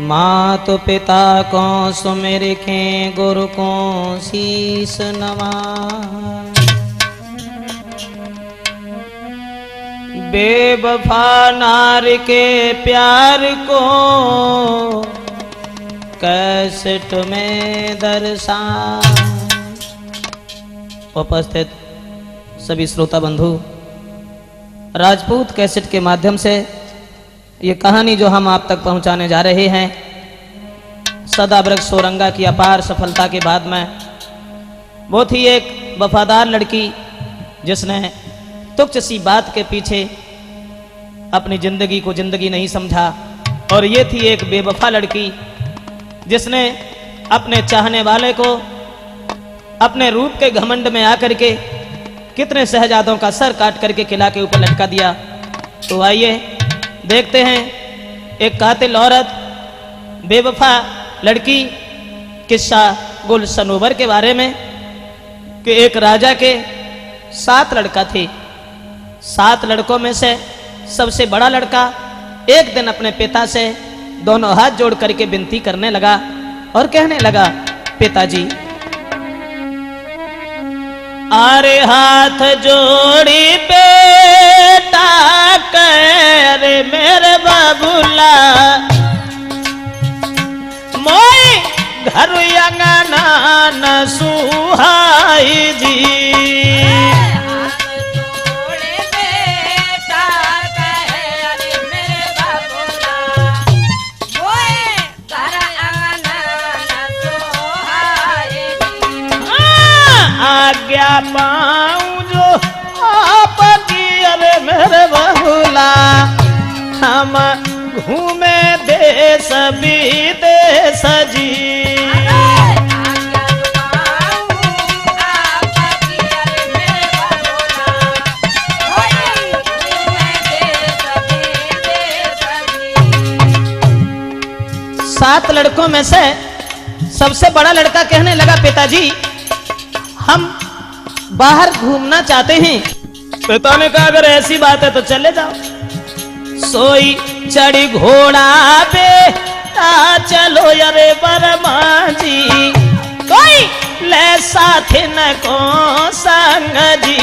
मात पिता को सुमिर के गुरु को शीस नवा। बेवफा नार के प्यार को कैसेट में दर्शा। उपस्थित सभी श्रोता बंधु, राजपूत कैसेट के माध्यम से ये कहानी जो हम आप तक पहुंचाने जा रहे हैं, सदावृक्ष सोरंगा की अपार सफलता के बाद में वो थी एक वफादार लड़की जिसने तुच्छ सी बात के पीछे अपनी जिंदगी को जिंदगी नहीं समझा। और ये थी एक बेवफा लड़की जिसने अपने चाहने वाले को अपने रूप के घमंड में आकर के कितने शहजादों का सर काट करके किला के ऊपर लटका दिया। तो आइए देखते हैं एक कातिल औरत, बेवफा लड़की किस्सा गुल सनोवर के बारे में कि एक राजा के 7 लड़का थे। 7 लड़कों में से सबसे बड़ा लड़का एक दिन अपने पिता से दोनों हाथ जोड़ करके विनती करने लगा और कहने लगा, पिताजी आरे हाथ जोड़ी बेटा करे मेरे बाबूला, मोई घर अंगना न सुहाई जी। आज्ञा पाऊं जो आपकी अरे मेरे बहुला, हम घूमे देश विदेश जी। सात लड़कों में से सबसे बड़ा लड़का कहने लगा, पिताजी हम बाहर घूमना चाहते हैं। पिता ने कहा, अगर ऐसी बात है तो चले जाओ। सोई चढ़ी घोड़ा पे चलो अरे बरमा जी, कोई ले साथ न को संग जी।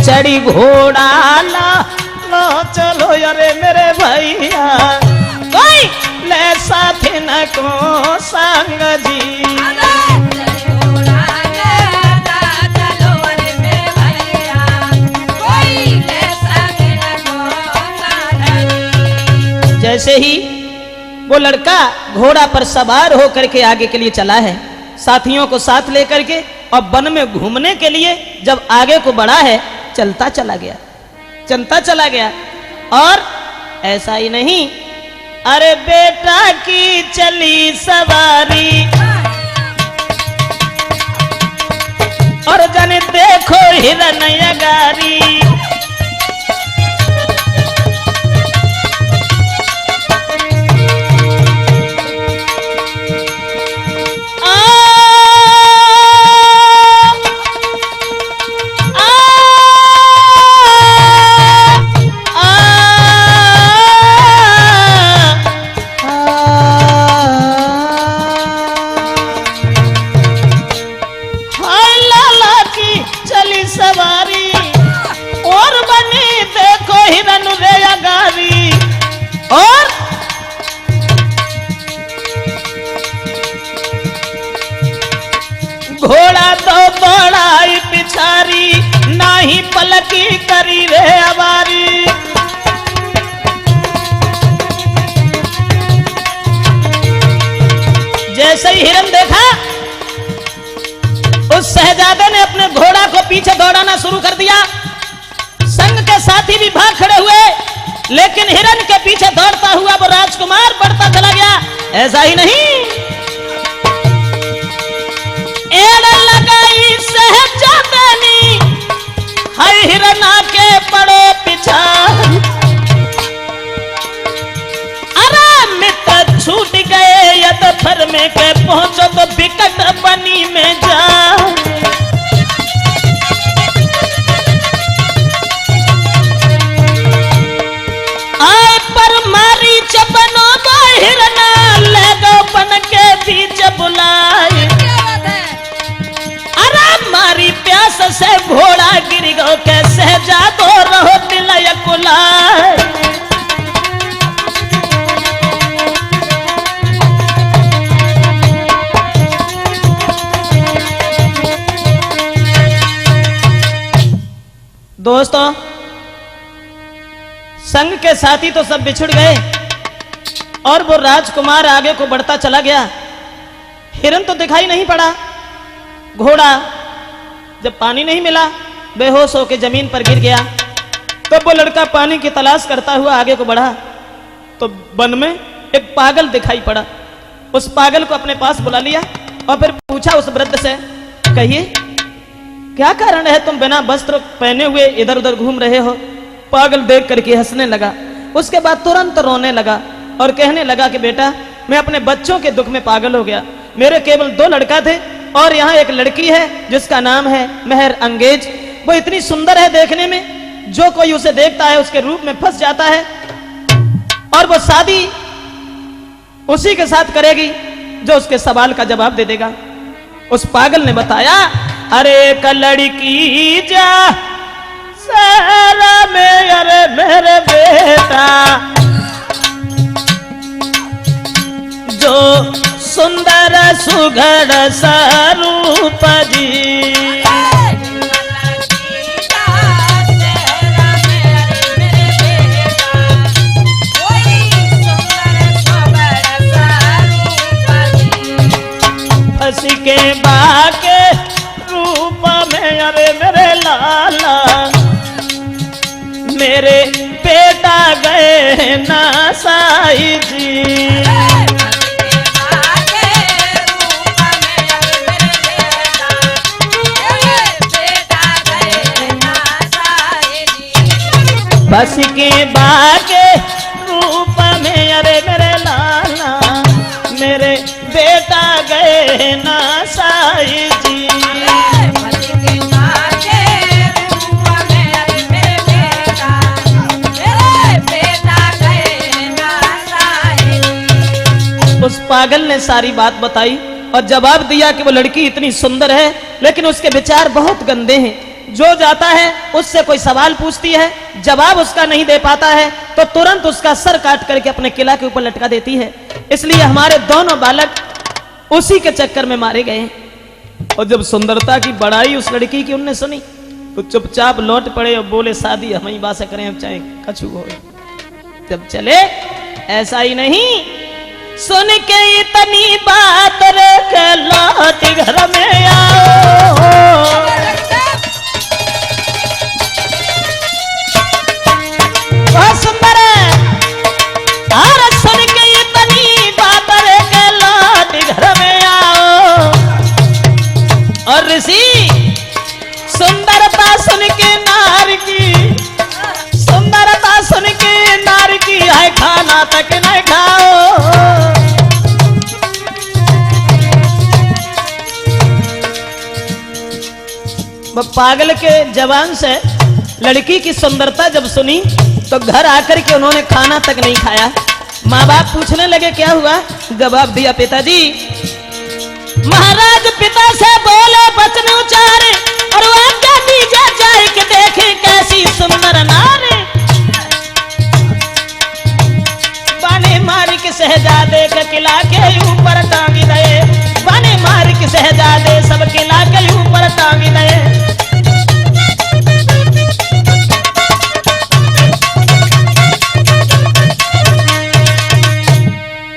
चढ़ी घोड़ा लो चलो अरे मेरे भैया, कोई ले साथ न को संग जी। जैसे ही वो लड़का घोड़ा पर सवार होकर के आगे के लिए चला है, साथियों को साथ लेकर के, और वन में घूमने के लिए जब आगे को बढ़ा है, चलता चला गया। और ऐसा ही नहीं, अरे बेटा की चली सवारी और जन देखो हिरन गारी। और घोड़ा तो बड़ाई पिछारी, नाही पलकी करी रे अवारी। जैसे ही हिरन देखा, उस शहजादे ने अपने घोड़ा को पीछे दौड़ाना शुरू कर दिया। संग के साथी भी भाग खड़े हुए, लेकिन हिरन के पीछे दौड़ता हुआ वो राजकुमार बढ़ता चला गया। ऐसा ही नहीं, एड़ लगाई सहजादनी, हर हिरन आके पड़ो पीछा। अरे मित्र छूट गए यद फर में के पहुंचो तो बिकट बनी में जा। बिगो कैसे जादो रहो दिलय कुलार। दोस्तों, संग के साथी तो सब बिछुड़ गए और वो राजकुमार आगे को बढ़ता चला गया। हिरन तो दिखाई नहीं पड़ा। घोड़ा जब पानी नहीं मिला बेहोश होकर जमीन पर गिर गया। तब वो लड़का पानी की तलाश करता हुआ आगे को बढ़ा तो वन में एक पागल दिखाई पड़ा। उस पागल को अपने पास बुला लिया और फिर पूछा उस वृद्ध से, कहिए क्या कारण है तुम बिना वस्त्र पहने हुए इधर उधर घूम रहे हो? पागल देख करके हंसने लगा। उसके बाद तुरंत रोने लगा और कहने लगा कि बेटा, मैं अपने बच्चों के दुख में पागल हो गया। मेरे केवल 2 लड़का थे और यहाँ एक लड़की है जिसका नाम है मेहर अंगेज। वो इतनी सुंदर है देखने में, जो कोई उसे देखता है उसके रूप में फंस जाता है और वो शादी उसी के साथ करेगी जो उसके सवाल का जवाब दे देगा। उस पागल ने बताया, अरे एक लड़की जा सारा में, अरे मेरे बेटा जो सुंदर सुघड़ स्वरूप जी। फंसी के बाके रूप में, अरे मेरे लाला मेरे बेटा गए ना साई जी। बस के बाके रूप में, अरे मेरे लाला मेरे बेटा गए ना साई जी। उस पागल ने सारी बात बताई और जवाब दिया कि वो लड़की इतनी सुंदर है लेकिन उसके विचार बहुत गंदे हैं। जो जाता है उससे कोई सवाल पूछती है, जवाब उसका नहीं दे पाता है तो तुरंत उसका सर काट करके अपने किला के ऊपर लटका देती है। इसलिए हमारे दोनों बालक उसी के चक्कर में मारे गए। और जब सुंदरता की बड़ाई उस लड़की की उनने सुनी तो चुपचाप लौट पड़े और बोले, शादी हम ही बात करें, अब चाहे कछु हो। जब चले ऐसा ही नहीं, सुन के इतनी बात रख लौट घर में आओ। बहुत सुंदर है। और सुन के इतनी बात रख लौट घर में आओ। और ऋषि सुंदरता सुन के नार की, सुंदरता सुन के नार की है खाना तक न खाओ। वो पागल के जवान से लड़की की सुंदरता जब सुनी तो घर आकर के उन्होंने खाना तक नहीं खाया। माँ बाप पूछने लगे क्या हुआ? जवाब दिया, पिताजी महाराज पिता से बोले वचन उचारे और आज्ञा दी जाए कि देखे कैसी सुंदर नारी। बाने मारी के शहजादे के किला के ऊपर टांगी गए। बाने मारी के शहजादे सब किला के ऊपर टांगी गए।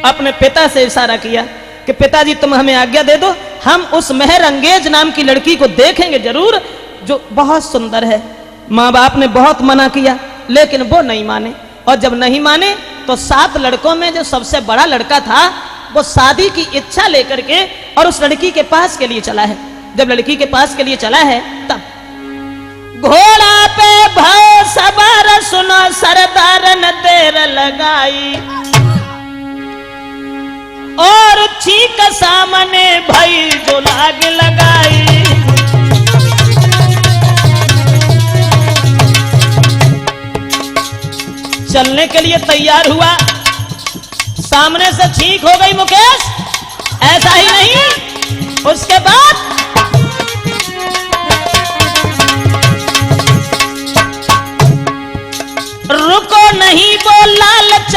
अपने पिता से इशारा किया कि पिताजी तुम हमें आज्ञा दे दो, हम उस मेहर अंगेज नाम की लड़की को देखेंगे जरूर जो बहुत सुंदर है। माँ बाप ने बहुत मना किया लेकिन वो नहीं माने। और जब नहीं माने तो 7 लड़कों में जो सबसे बड़ा लड़का था वो शादी की इच्छा लेकर के और उस लड़की के पास के लिए चला है। जब लड़की के पास के लिए चला है तब घोड़ा पे भव सवार सुनो सरदार न देर लगाई और चीक सामने भाई जो लाग लगाई। चलने के लिए तैयार हुआ, सामने से छींक हो गई मुकेश। ऐसा ही नहीं, उसके बाद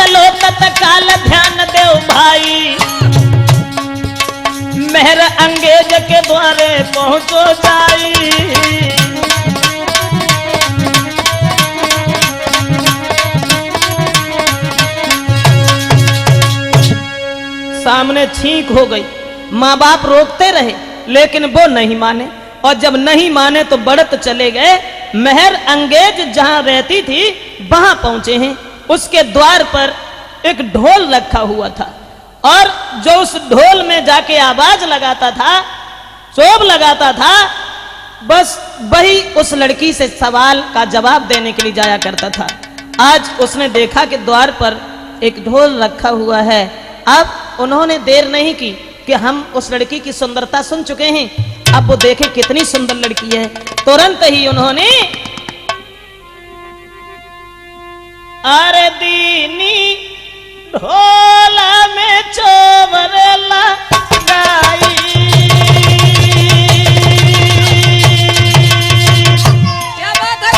चलो तत्काल ध्यान देव भाई, मेहर अंगेज के द्वारे पहुंचो जाई। सामने छींक हो गई, माँ बाप रोकते रहे लेकिन वो नहीं माने, और जब नहीं माने तो बढ़त चले गए। मेहर अंगेज जहां रहती थी वहां पहुंचे हैं। उसके द्वार पर एक ढोल रखा हुआ था, और जो उस ढोल में जाके आवाज लगाता था, चोब लगाता था, बस वही उस लड़की से सवाल का जवाब देने के लिए जाया करता था। आज उसने देखा कि द्वार पर एक ढोल रखा हुआ है। अब उन्होंने देर नहीं की कि हम उस लड़की की सुंदरता सुन चुके हैं, अब वो देखे कितनी सुंदर लड़की है। तुरंत ही उन्होंने अरे दीनी ढोला में चोबर लगाई, क्या बात है?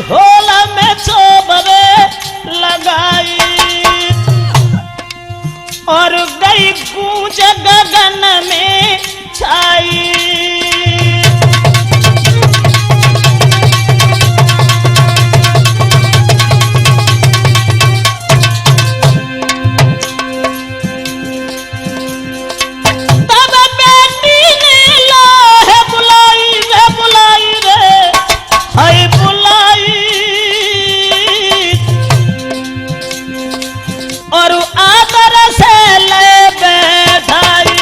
ढोला में चोबरे लगाई और गई गूंज गगन में छाई। तब बेटी ने लाहे बुलाई रे हाय बुलाई, और आदर से ले बैठाई।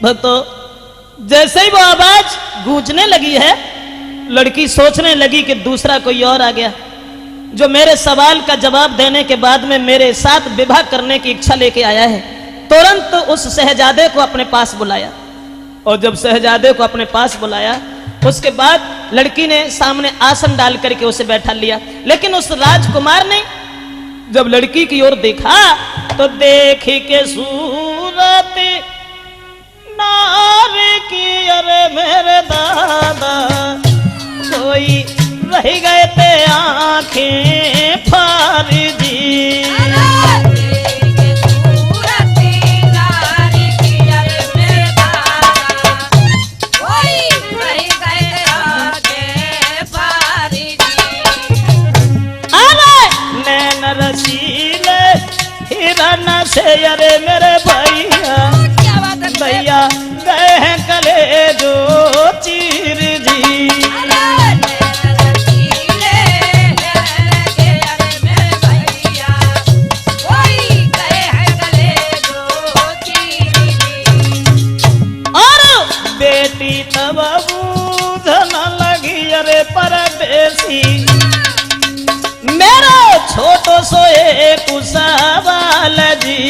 भक्तों, जैसे ही वो आवाज गूंजने लगी है, लड़की सोचने लगी कि दूसरा कोई और आ गया जो मेरे सवाल का जवाब देने के बाद में मेरे साथ विवाह करने की इच्छा लेके आया है। तुरंत उस शहजादे को अपने पास बुलाया, और जब शहजादे को अपने पास बुलाया उसके बाद लड़की ने सामने आसन डाल करके उसे बैठा लिया। लेकिन उस राजकुमार ने जब लड़की की ओर देखा तो देखी के सूरत नारी की, अरे मेरे दादा कोई रह गए थे आंखें फारी जी। हिरन से अरे मेरे भैया भैया गए हैं कले जो चीर जी। और बेटी तब बूझन लगी अरे परदेसी, मेरा छोटो सो एक सवाल जी।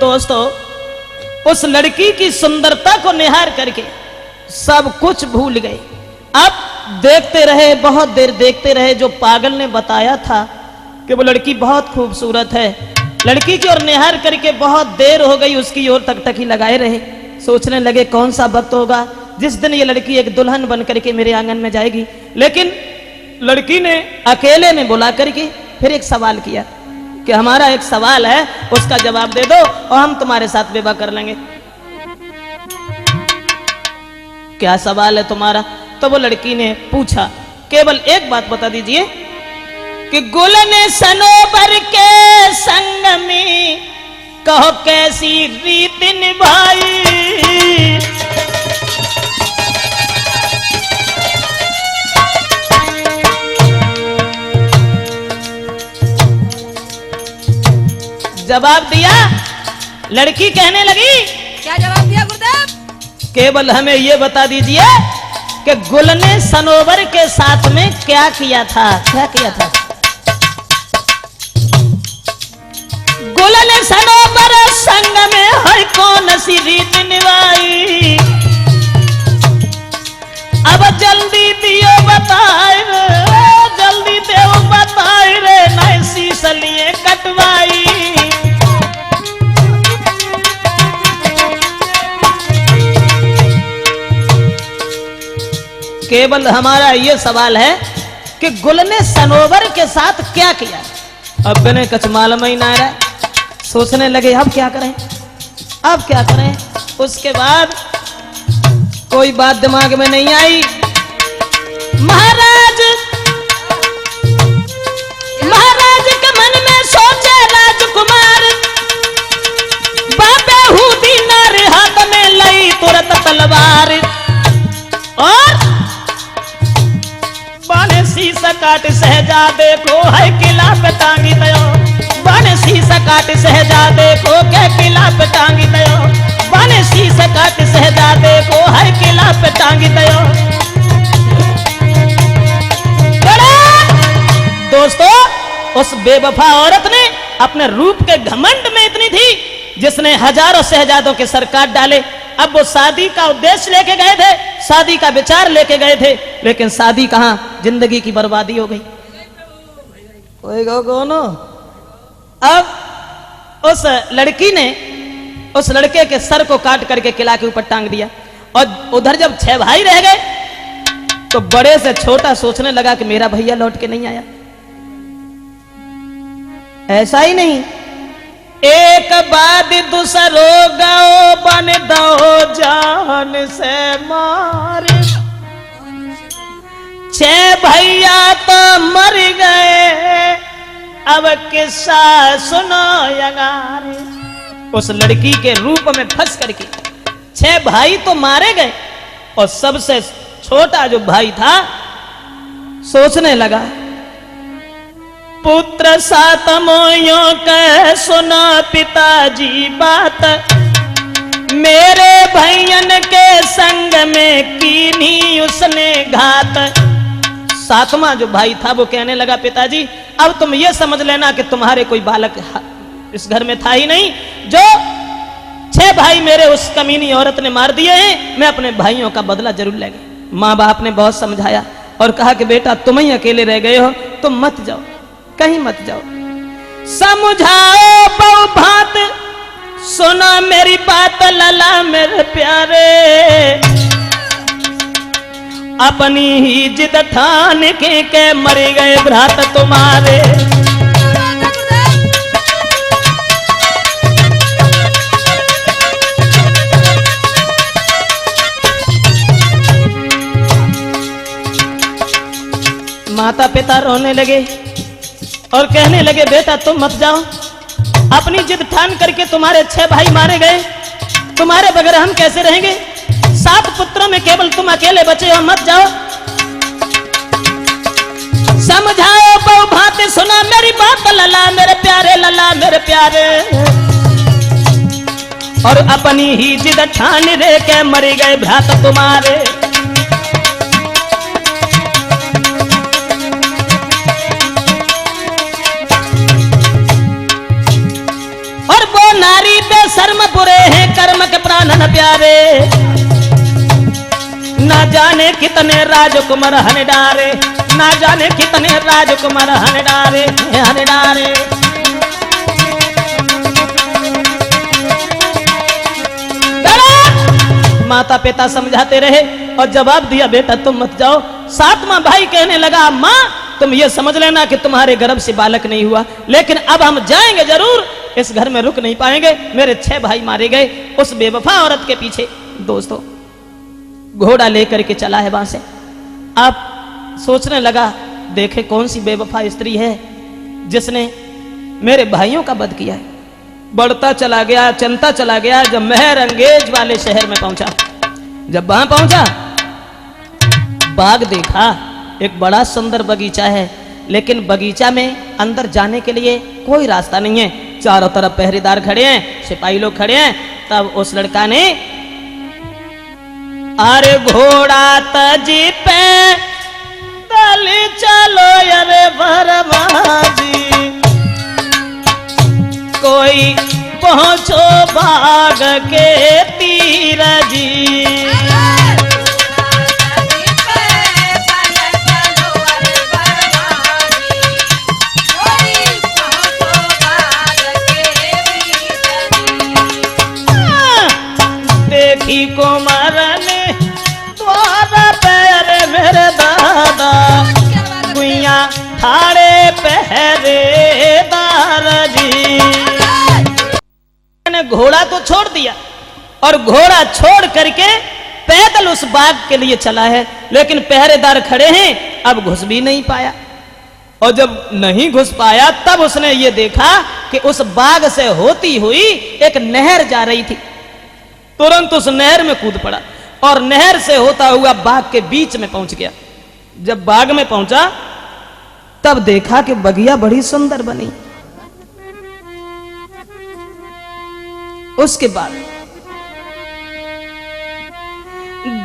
दोस्तों, उस लड़की की सुंदरता को निहार करके सब कुछ भूल गए। अब देखते रहे, बहुत देर देखते रहे। जो पागल ने बताया था कि वो लड़की बहुत खूबसूरत है, लड़की की ओर निहार करके बहुत देर हो गई, उसकी ओर टकटकी लगाए रहे। सोचने लगे कौन सा वक्त होगा जिस दिन ये लड़की एक दुल्हन बन करके मेरे आंगन में जाएगी। लेकिन लड़की ने अकेले में बुला करके फिर एक सवाल किया कि हमारा एक सवाल है, उसका जवाब दे दो और हम तुम्हारे साथ विवाह कर लेंगे। क्या सवाल है तुम्हारा? तो वो लड़की ने पूछा, केवल एक बात बता दीजिए कि गुल ने सनोबर के संग में कहो कैसी रीत निभाई। जवाब दिया, लड़की कहने लगी। क्या जवाब दिया गुरुदेव? केवल हमें यह बता दीजिए कि गुल ने सनोबर के साथ में क्या किया था? क्या किया था? गुल ने सनोबर संग में है कौन सी रीत निभाई। अब जल्दी दियो बताए रे, जल्दी देव बताए रे, नहीं शीश लिए कटवाई। केवल हमारा ये सवाल है कि गुल ने सनोवर के साथ क्या किया। अब ने कुछ मालूम ही ना रहा, सोचने लगे अब क्या करें, अब क्या करें। उसके बाद कोई बात दिमाग में नहीं आई। महाराज के मन में सोचे राजकुमार, बाबे हूदी नार हाथ में लई तुरंत तलवार, और बाने शीशा काट सहजादे को है किला पे टांगी दयो। बाने शीशा काट सहजादे को के किला पे टांगी दयो। बाने शीशा काट सहजादे को है किला पे टांगी दयो। दोस्तों, उस बेवफा औरत ने अपने रूप के घमंड में इतनी थी जिसने हजारों शहजादों के सर काट डाले। अब वो शादी का उद्देश्य लेके गए थे, शादी का विचार लेके गए थे, लेकिन शादी कहां, जिंदगी की बर्बादी हो गई। कौनो अब उस लड़की ने उस लड़के के सर को काट करके किला के ऊपर टांग दिया। और उधर जब 6 भाई रह गए तो बड़े से छोटा सोचने लगा कि मेरा भैया लौट के नहीं आया। ऐसा ही नहीं, एक बाद दूसरो गाओ बन दो जान से मार। 6 भैया तो मर गए, अब किस्सा सुनो यगारे। उस लड़की के रूप में फंस करके 6 भाई तो मारे गए, और सबसे छोटा जो भाई था सोचने लगा, पुत्र सात मोयों के सुना पिताजी बात, मेरे भैयन के संग में कीनी उसने घात। 7वां जो भाई था वो कहने लगा, पिताजी अब तुम ये समझ लेना कि तुम्हारे कोई बालक इस घर में था ही नहीं, जो 6 भाई मेरे उस कमीनी औरत ने मार दिए हैं, मैं अपने भाइयों का बदला जरूर लेंगे। माँ बाप ने बहुत समझाया और कहा कि बेटा तुम ही अकेले रह गए हो, तुम मत जाओ, कहीं मत जाओ। समझाओ बहु भात, सुनो मेरी बात लला मेरे प्यारे, अपनी ही जिद ठान के मर गए भ्रात तुम्हारे। माता पिता रोने लगे और कहने लगे, बेटा तुम मत जाओ, अपनी जिद ठान करके तुम्हारे 6 भाई मारे गए, तुम्हारे बगैर हम कैसे रहेंगे। 7 पुत्रों में केवल तुम अकेले बचे हो, मत जाओ। समझाओ बहु भांति सुना मेरी बात लला मेरे प्यारे, लला मेरे प्यारे, और अपनी ही जिद ठान रे के मर गए भ्रात तुम्हारे। नारी पे शर्म बुरे हैं कर्म के प्राण न प्यारे, ना जाने कितने राजकुमार हन डारे, ना जाने कितने राजकुमार हन डारे, हन डारे। माता पिता समझाते रहे और जवाब दिया, बेटा तुम मत जाओ। 7वां भाई कहने लगा, माँ तुम ये समझ लेना कि तुम्हारे गर्भ से बालक नहीं हुआ, लेकिन अब हम जाएंगे जरूर, इस घर में रुक नहीं पाएंगे। मेरे 6 भाई मारे गए उस बेवफा औरत के पीछे। दोस्तों, घोड़ा लेकर के चला है वहां से। आप सोचने लगा, देखे कौन सी बेवफा स्त्री है जिसने मेरे भाइयों का वध किया है। बढ़ता चला गया, चलता चला गया, जब मेहर अंगेज वाले शहर में पहुंचा। जब वहां पहुंचा, बाग देखा, एक बड़ा सुंदर बगीचा है, लेकिन बगीचा में अंदर जाने के लिए कोई रास्ता नहीं है। चारों तरफ पहरेदार खड़े हैं, सिपाही लोग खड़े हैं। तब उस लड़का ने, अरे घोड़ा तजी पे तल चलो अरे बरबाजी, कोई पहुंचो बाग के तीर जी। देखी कुमार ने द्वारा पैर मेरे दादा गुइया ठाड़े पहरेदार जी। मैंने घोड़ा तो छोड़ दिया और घोड़ा छोड़ करके पैदल उस बाग के लिए चला है, लेकिन पहरेदार खड़े हैं, अब घुस भी नहीं पाया। और जब नहीं घुस पाया तब उसने ये देखा कि उस बाग से होती हुई एक नहर जा रही थी। तुरंत उस नहर में कूद पड़ा और नहर से होता हुआ बाग के बीच में पहुंच गया। जब बाग में पहुंचा तब देखा कि बगिया बड़ी सुंदर बनी। उसके बाद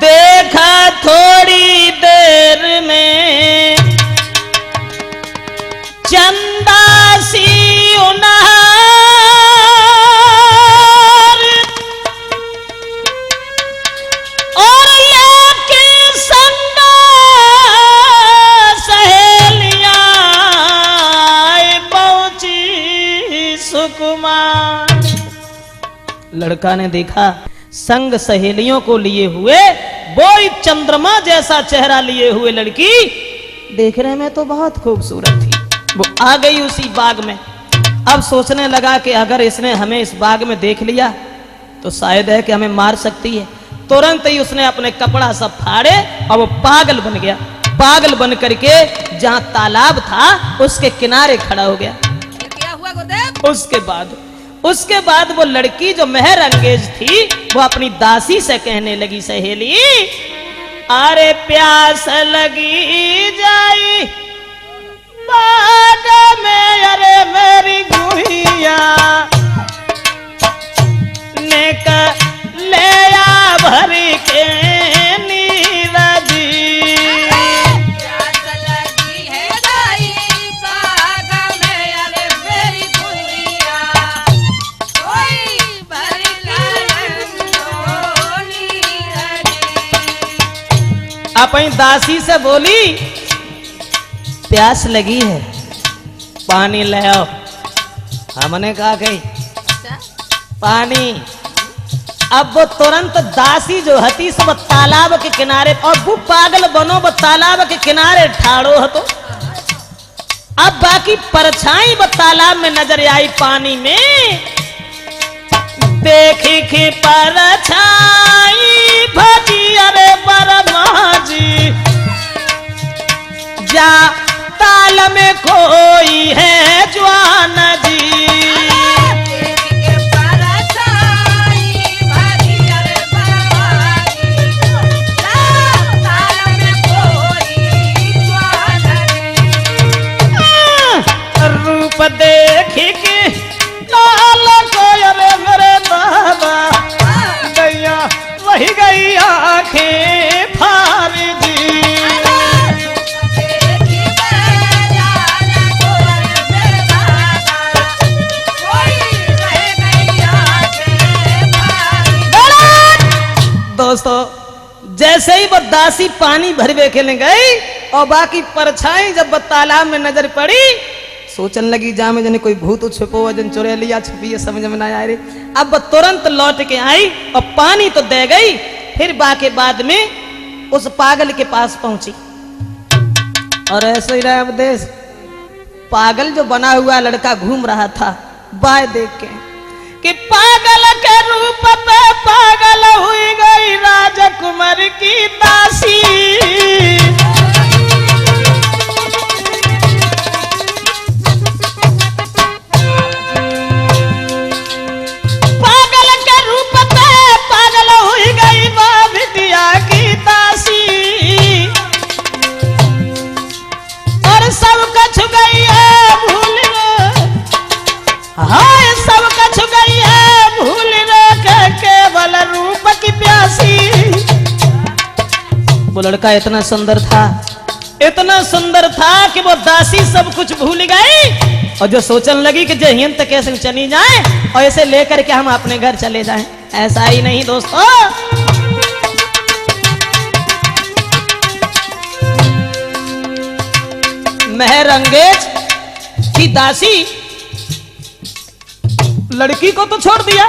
देखा थोड़ी देर में चंदा सी और लेके संगा सहेलियां पहुंची सुकुमार। लड़का ने देखा संग सहेलियों को लिए हुए वो चंद्रमा जैसा चेहरा लिए हुए लड़की देखने में तो बहुत खूबसूरत थी। वो आ गई उसी बाग में। अब सोचने लगा कि अगर इसने हमें इस बाग में देख लिया तो शायद है कि हमें मार सकती है। तुरंत ही उसने अपने कपड़ा सब फाड़े और वो पागल बन गया। पागल बन करके जहां तालाब था उसके किनारे खड़ा हो गया। क्या हुआ गुरुदेव? उसके बाद वो लड़की जो मेहर अंगेज थी वो अपनी दासी से कहने लगी, सहेली अरे प्यास लगी जाई बाग में, अरे मेरी गुहिया नेक ले आ भरी के नीरजी। अपनी दासी से बोली प्यास लगी है पानी ले आओ। हमने कहा गई पानी। अब वो तुरंत दासी जो हती सब तालाब के किनारे, और वो पागल बनो वो तालाब के किनारे ठाड़ो हतो। अब बाकी परछाई वो तालाब में नजर आई पानी में। देखी कि परछाई भजी अरे बरमा जी जा ताल में कोई है जवान जी। रूप देख के लाल को अरे मेरे बाबा गैया वही गई आंखें फार जी। दोस्तों जैसे ही वो दासी पानी भरवे खेलने गई और बाकी परछाई जब वो तालाब में नजर पड़ी सोचने लगी जा में जने कोई भूत छुपो वजन चुरे लिया छुपी है, समझ में ना आए रे। अब वो तुरंत लौट के आई और पानी तो दे गई, फिर बाके बाद में उस पागल के पास पहुंची। और ऐसे ही रहा देश पागल जो बना हुआ लड़का घूम रहा था बाय देख के कि पागल के रूप पे पागल हुई गई राजकुमार की दासी। पागल के रूप पे पागल हुई गई विद्या की दासी। और सब कछ गई है भूल, हाय सब कछ गई है भूल के केवल रूप की प्यासी। वो लड़का इतना सुंदर था कि वो दासी सब कुछ भूल गई और जो सोचने लगी कि जहियन तक कैसे चली जाए और ऐसे लेकर के हम अपने घर चले जाएं, ऐसा ही नहीं दोस्तों। महरंगेज की दासी लड़की को तो छोड़ दिया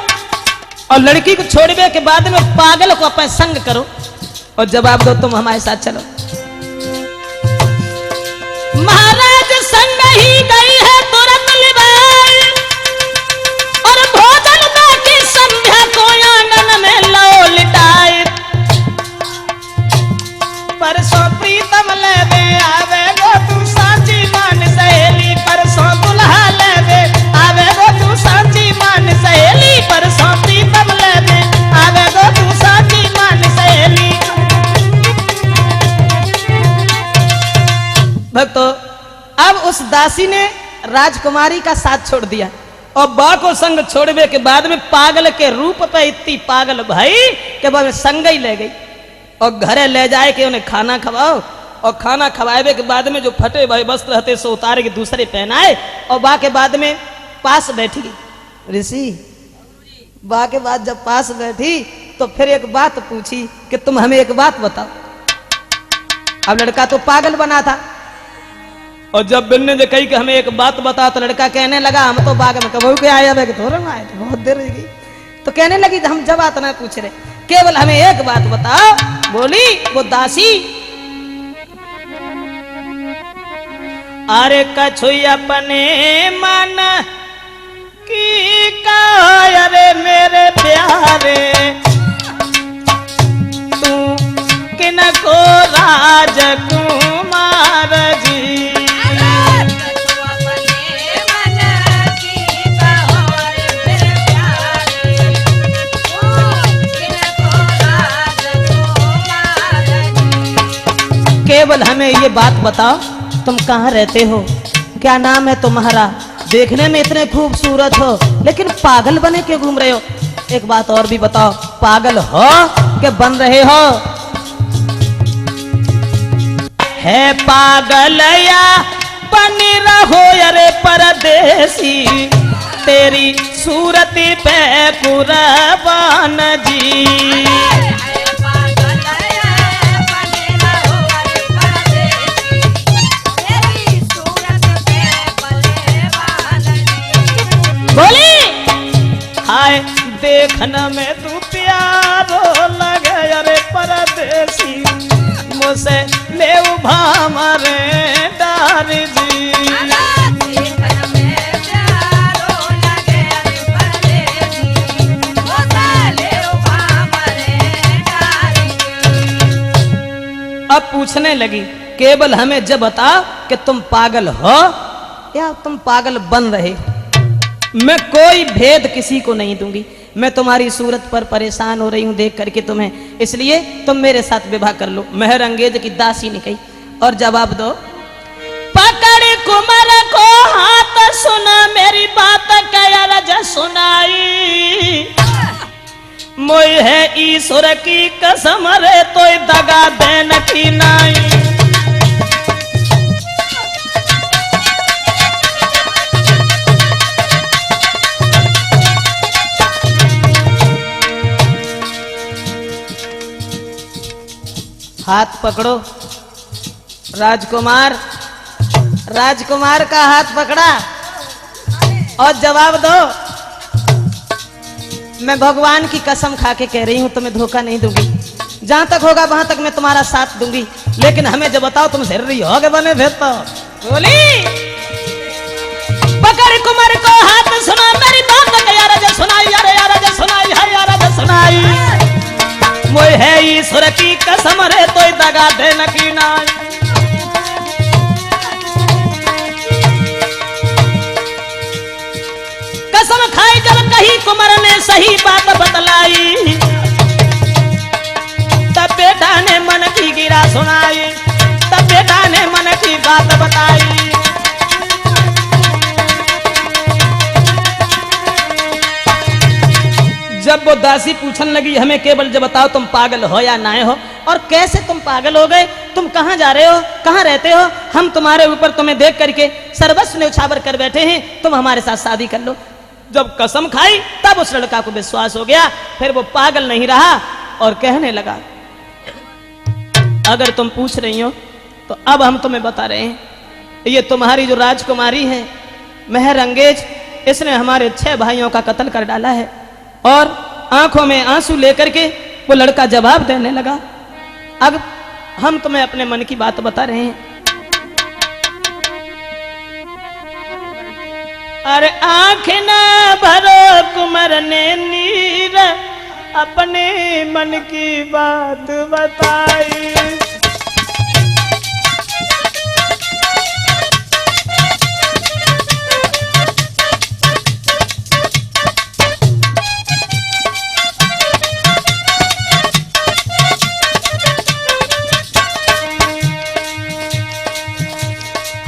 और लड़की को छोड़ने के बाद में पागल को अपने संग करो और जवाब दो तुम हमारे साथ चलो। महाराज संग ही गई है तुरंत लिबाई और भोजन में की संध्या को आंगन में लो लिटाई। परसों प्रीतम ले दे आवे गो तू सांची मान सहेली, परसों दुल्हा ले दे आवे गो तू सांची मान सहेली, परसों प्रीतम ले दे आवे गो तू सांची मान सहेली। भक्तों, अब उस दासी ने राजकुमारी का साथ छोड़ दिया और बा को संग छोड़ने के बाद में पागल के रूप पे इतनी पागल भाई कि वह संग ही ले गई और घरे ले जाए के उन्हें खाना खवाओ और खाना खवाए के बाद में जो फटे भाई वस्त्र रहते सो उतार के दूसरे पहनाए और बा के बाद में पास बैठी ऋषि। बा के बाद जब पास बैठी तो फिर एक बात पूछी कि तुम हमें एक बात बताओ। अब लड़का तो पागल बना था और जब बिन्ने ने कही कि हमें एक बात बता तो लड़का कहने लगा हम तो बाग में कबू के आए आए तो बहुत देर हो गई। तो कहने लगी हम जब बात ना पूछ रहे, केवल हमें एक बात बताओ। बोली वो दासी, अरे कछु अपने मन की का, अरे मेरे प्यारे तू किन को राजकुमार जी। केवल हमें ये बात बताओ तुम कहाँ रहते हो, क्या नाम है तुम्हारा, देखने में इतने खूबसूरत हो लेकिन पागल बने क्यों घूम रहे हो। एक बात और भी बताओ, पागल हो कि बन रहे हो। है पागल या बनी रहो अरे परदेसी, तेरी सूरत पे कुर्बान जी। बोली हाय देखना में तू प्यारो लगे अरे परदेसी, मुझसे ले भामरे डार जी। अब पूछने लगी केवल हमें जब बताओ कि तुम पागल हो या तुम पागल बन रहे। मैं कोई भेद किसी को नहीं दूंगी, मैं तुम्हारी सूरत पर परेशान हो रही हूं देख करके तुम्हें, इसलिए तुम मेरे साथ विवाह कर लो। महरंगेज की दासी ने कही और जवाब दो। पकड़ कुमार को हाथ सुना मेरी बात क्या रज सुनाई, मोई है ईश्वर की कसम रे तो दगा देन की नाई। हाथ पकड़ो। राजकुमार राजकुमार का हाथ पकड़ा और जवाब दो। मैं भगवान की कसम खा के कह रही हूं तुम्हें धोखा नहीं दूंगी, जहां तक होगा वहां तक मैं तुम्हारा साथ दूंगी, लेकिन हमें जब बताओ तुम सिर रही होगे बने भेद तो। बोली पकड़ कुमार को हाथ सुना मेरी बात यार जो सुनाई, अरे यार जो सुनाई है यार जो सुनाई, मोय है ईश्वर की कसम रे तो दगा देन की नाई। कसम खाई जब कही कुमार ने सही बात बतलाई, तब बेटा ने मन की गिरा सुनाई, तब बेटा ने मन की बात बताई। जब वो दासी पूछने लगी हमें केवल जब बताओ तुम पागल हो या ना हो, और कैसे तुम पागल हो गए, तुम कहाँ जा रहे हो, कहाँ रहते हो, हम तुम्हारे ऊपर तुम्हें देख करके सर्वस्व न्यौछावर कर बैठे हैं, तुम हमारे साथ शादी कर लो। जब कसम खाई तब उस लड़का को विश्वास हो गया, फिर वो पागल नहीं रहा और कहने लगा अगर तुम पूछ रही हो तो अब हम तुम्हें बता रहे हैं, ये तुम्हारी जो राजकुमारी है मेहर अंगेज, इसने हमारे 6 भाइयों का कत्ल कर डाला है। और आंखों में आंसू लेकर के वो लड़का जवाब देने लगा, अब हम तुम्हें अपने मन की बात बता रहे हैं। अरे आंख ना भरो कुंवर ने नीर, अपने मन की बात बताई।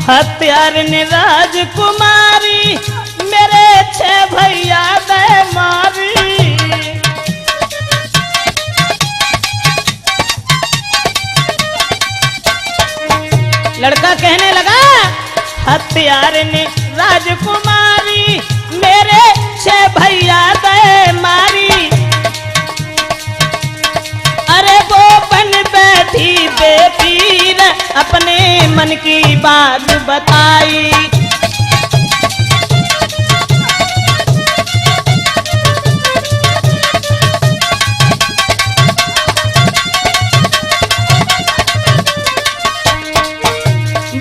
हत्यार ने राजकुमारी मेरे 6 भैया दे मारी। लड़का कहने लगा हत्यार ने राजकुमारी मेरे 6 भैया दे मारी। अरे वो बन बैठी बेपीर, अपने मन की बात बताई।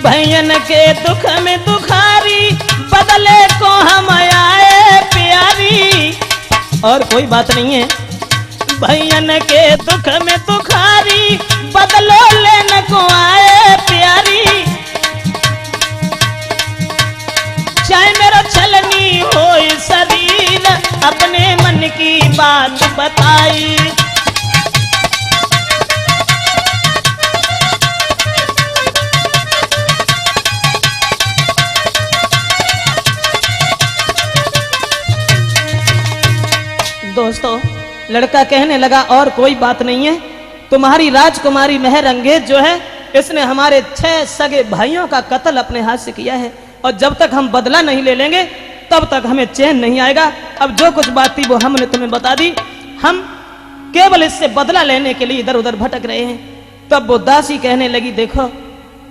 भैयन के दुख में दुखारी, बदले को हम आए प्यारी। और कोई बात नहीं है, भैयन के दुख में दुखारी, बदलो लेने को आए प्यारी। चाहे मेरा छलनी हो शरीर, अपने मन की बात बताई। दोस्तों लड़का कहने लगा और कोई बात नहीं है, तुम्हारी राजकुमारी मेहर अंगेज जो है इसने हमारे 6 सगे भाइयों का कत्ल अपने हाथ से किया है, और जब तक हम बदला नहीं ले लेंगे तब तक हमें चैन नहीं आएगा। अब जो कुछ बात थी वो हमने तुम्हें बता दी, हम केवल इससे बदला लेने के लिए इधर उधर भटक रहे हैं। तब वो दासी कहने लगी देखो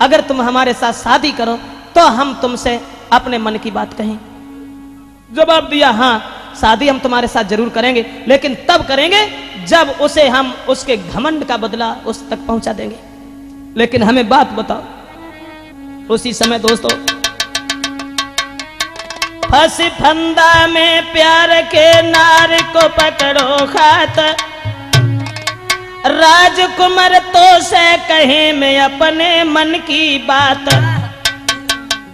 अगर तुम हमारे साथ शादी करो तो हम तुमसे अपने मन की बात कहें। जवाब दिया हाँ शादी हम तुम्हारे साथ जरूर करेंगे, लेकिन तब करेंगे जब उसे हम उसके घमंड का बदला उस तक पहुंचा देंगे। लेकिन हमें बात बताओ। उसी समय दोस्तों फंसी फंदा में प्यार के नार को पकड़ो खात, राजकुमार तो से कहे मैं अपने मन की बात।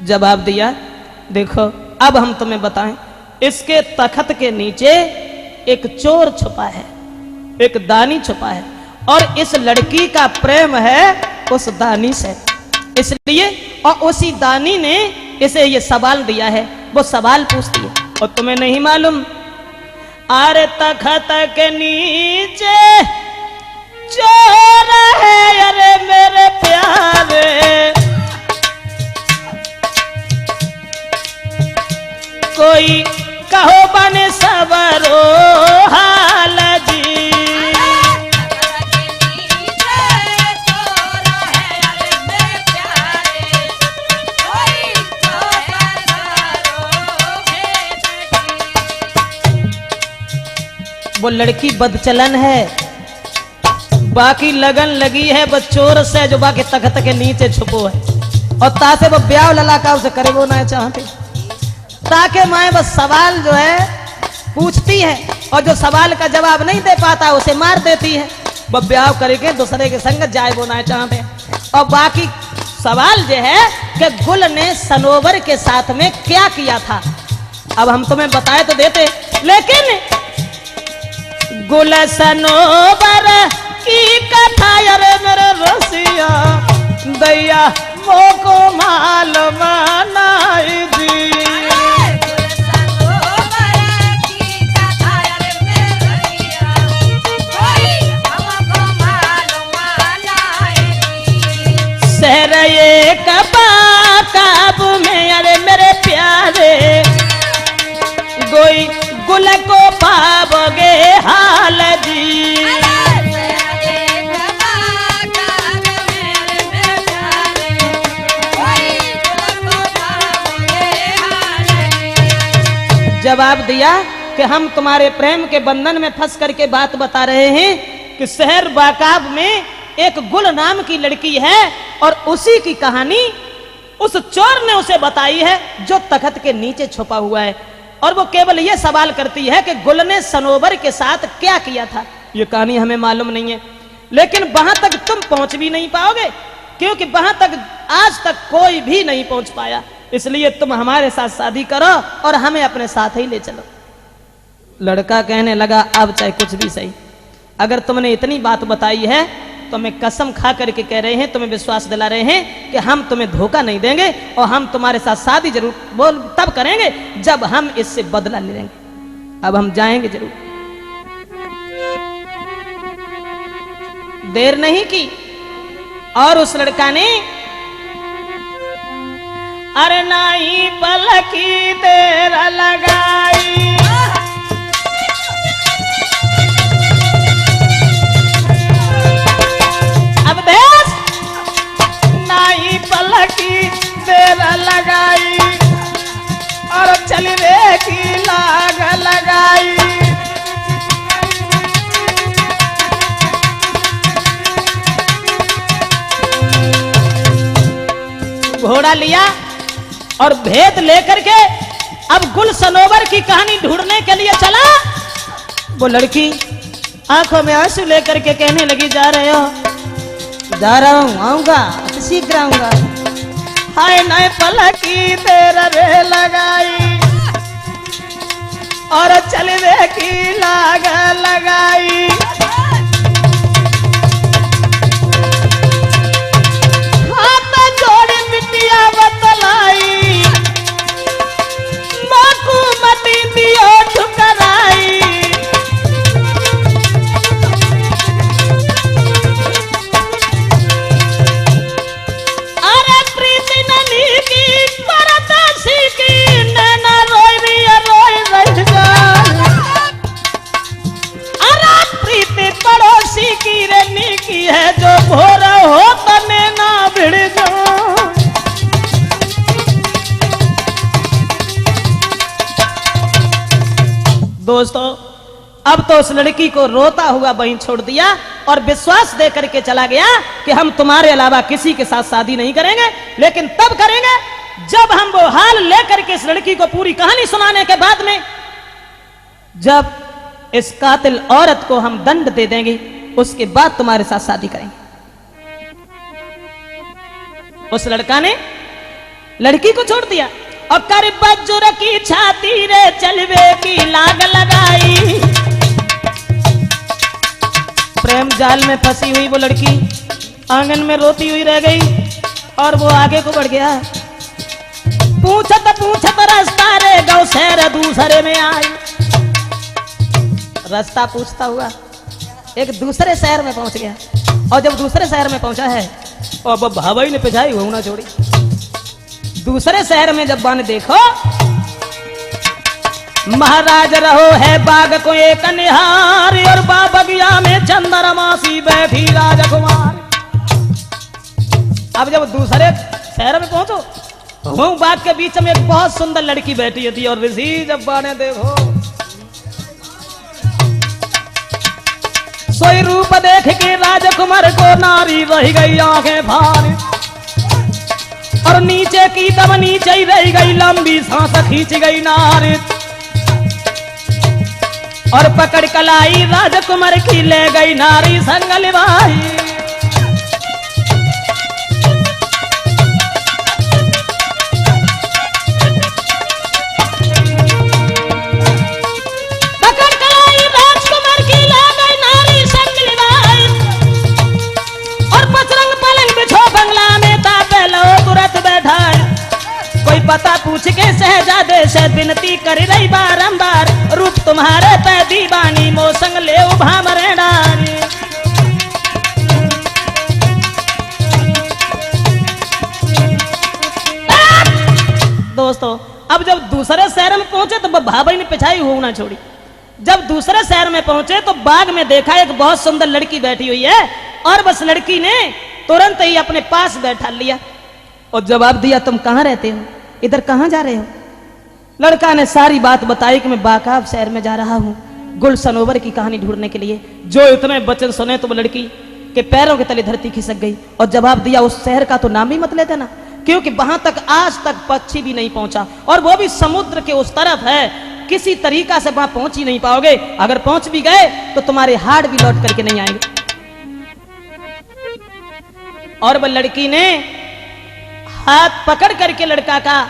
जवाब दिया देखो अब हम तुम्हें बताएं, इसके तखत के नीचे एक चोर छुपा है, एक दानी छुपा है, और इस लड़की का प्रेम है उस दानी से, इसलिए और उसी दानी ने इसे ये सवाल दिया है। वो सवाल पूछती है और तुम्हें नहीं मालूम, आरे तखत के नीचे चोर है अरे मेरे प्यारे, कोई कहो बने सबरो हाल जी। वो लड़की बदचलन है, बाकी लगन लगी है वो चोर से जो बाकी तख्त के नीचे छुपो है, और तासे वो ब्याह ललाका उसे करे वो ना चाहते, ताकि माए बस सवाल जो है पूछती है और जो सवाल का जवाब नहीं दे पाता उसे मार देती है। वो ब्याह करके दूसरे के संग जाए वो ना चाहते। और बाकी सवाल जो है कि गुल ने सनोवर के साथ में क्या किया था, अब हम तुम्हें बताए तो देते, लेकिन गुल सनोवर की कथा अरे मेरे रसिया दैया मोको मालूम नहीं दी। ये काब में अरे मेरे प्यारे कोई गुल को पाओगे हाल जी। जवाब दिया कि हम तुम्हारे प्रेम के बंधन में फंस करके बात बता रहे हैं कि शहर बाकाब में एक गुल नाम की लड़की है और उसी की कहानी उस चोर ने उसे बताई है जो तख्त के नीचे छुपा हुआ है। और वो केवल ये सवाल करती है कि गुल ने सनोबर के साथ क्या किया था। ये कहानी हमें मालूम नहीं है, लेकिन वहां तक तुम पहुंच भी नहीं पाओगे क्योंकि वहां तक आज तक कोई भी नहीं पहुंच पाया। इसलिए तुम हमारे साथ शादी करो और हमें अपने साथ ही ले चलो। लड़का कहने लगा अब चाहे कुछ भी सही, अगर तुमने इतनी बात बताई है तो मैं कसम खा करके कह रहे हैं, तुम्हें विश्वास दिला रहे हैं कि हम तुम्हें धोखा नहीं देंगे और हम तुम्हारे साथ शादी जरूर बोल तब करेंगे जब हम इससे बदला ले लेंगे। अब हम जाएंगे जरूर। देर नहीं की और उस लड़का ने अरे नाई पलकी देर लगाई, अब देख नाई पलकी देर लगाई और चल रे की लाग लगाई। घोड़ा लिया और भेद लेकर के अब गुल सनोवर की कहानी ढूंढने के लिए चला। वो लड़की आंखों में आंसू लेकर के कहने लगी जा रहे हो? जा रहा हूं, आऊंगा तो शीघ्र आऊंगा। हाय नए पलकी तेरा रे लगाई और चल रे की लाग लगाई। बतलाई माकू मटी दियो ठुकराई। अरे प्रीति ननी की परदासी की नैना रोई रही जा। अरे प्रीति पड़ोसी की रेनी की है जो भोर हो तो नैना भिड़ जा। दोस्तों अब तो उस लड़की को रोता हुआ वहीं छोड़ दिया और विश्वास दे करके चला गया कि हम तुम्हारे अलावा किसी के साथ शादी नहीं करेंगे, लेकिन तब करेंगे जब हम वो हाल लेकर के इस लड़की को पूरी कहानी सुनाने के बाद में जब इस कातिल औरत को हम दंड दे देंगे उसके बाद तुम्हारे साथ शादी करेंगे। उस लड़का ने लड़की को छोड़ दिया और कर बजुर की छाती रे चलवे की लाग लगाई। प्रेम जाल में फंसी हुई वो लड़की आंगन में रोती हुई रह गई और वो आगे को बढ़ गया। पूछत पूछत रास्ता रे गौ शहर दूसरे में आई। रास्ता पूछता हुआ एक दूसरे शहर में पहुंच गया और जब दूसरे शहर में पहुंचा है और अब भाई ने पिछाई हुआ ना छोड़ी। दूसरे शहर में जब बन देखो महाराज रहो है बाग को एक निहार और बाबगिया में चंद्रमासी बैठी राजकुमार। अब जब दूसरे शहर में पहुंचो वो बाग के बीच में एक बहुत सुंदर लड़की बैठी थी और ऋषि जब बाने देखो सोई रूप देख के राजकुमार को नारी रह गई आंखें फाड़ और नीचे की दम नीचे ही रह गई लंबी सांस खींच गई नारी और पकड़ कलाई राजकुमार की ले गई नारी संगल भाई। पकड़ कलाई राजकुमार की ले गई नारी संगल भाई और पचरंग पलंग बिछो बंगला में तापे लो तुरंत बैठा कोई पता पूछ के शहजादे से विनती कर रही बारंबार रूप तुम्हारे पे दीवानी मोसंग ले उभा मरे डारी। दोस्तों अब जब दूसरे शहर में पहुंचे तो भाभी ने पिछाई हो ना छोड़ी। जब दूसरे शहर में पहुंचे तो बाग में देखा एक बहुत सुंदर लड़की बैठी हुई है और बस लड़की ने तुरंत ही अपने पास बैठा लिया और जवाब दिया, तुम कहाँ रहते हो, इधर कहाँ जा रहे हो? लड़का ने सारी बात बताई कि मैं बाकाब शहर में जा रहा हूँ गुल सनोवर की कहानी ढूंढने के लिए। जो इतने वचन सुने तो वो लड़की के पैरों के तले धरती खिसक गई और जवाब दिया, उस शहर का तो नाम ही मत लेते ना, क्योंकि वहां तक आज तक पक्षी भी नहीं पहुंचा और वो भी समुद्र के उस तरफ है, किसी तरीका से वहां पहुंच ही नहीं पाओगे। अगर पहुंच भी गए तो तुम्हारे हाथ भी लौट करके नहीं आएंगे। और वह लड़की ने हाथ पकड़ करके लड़का का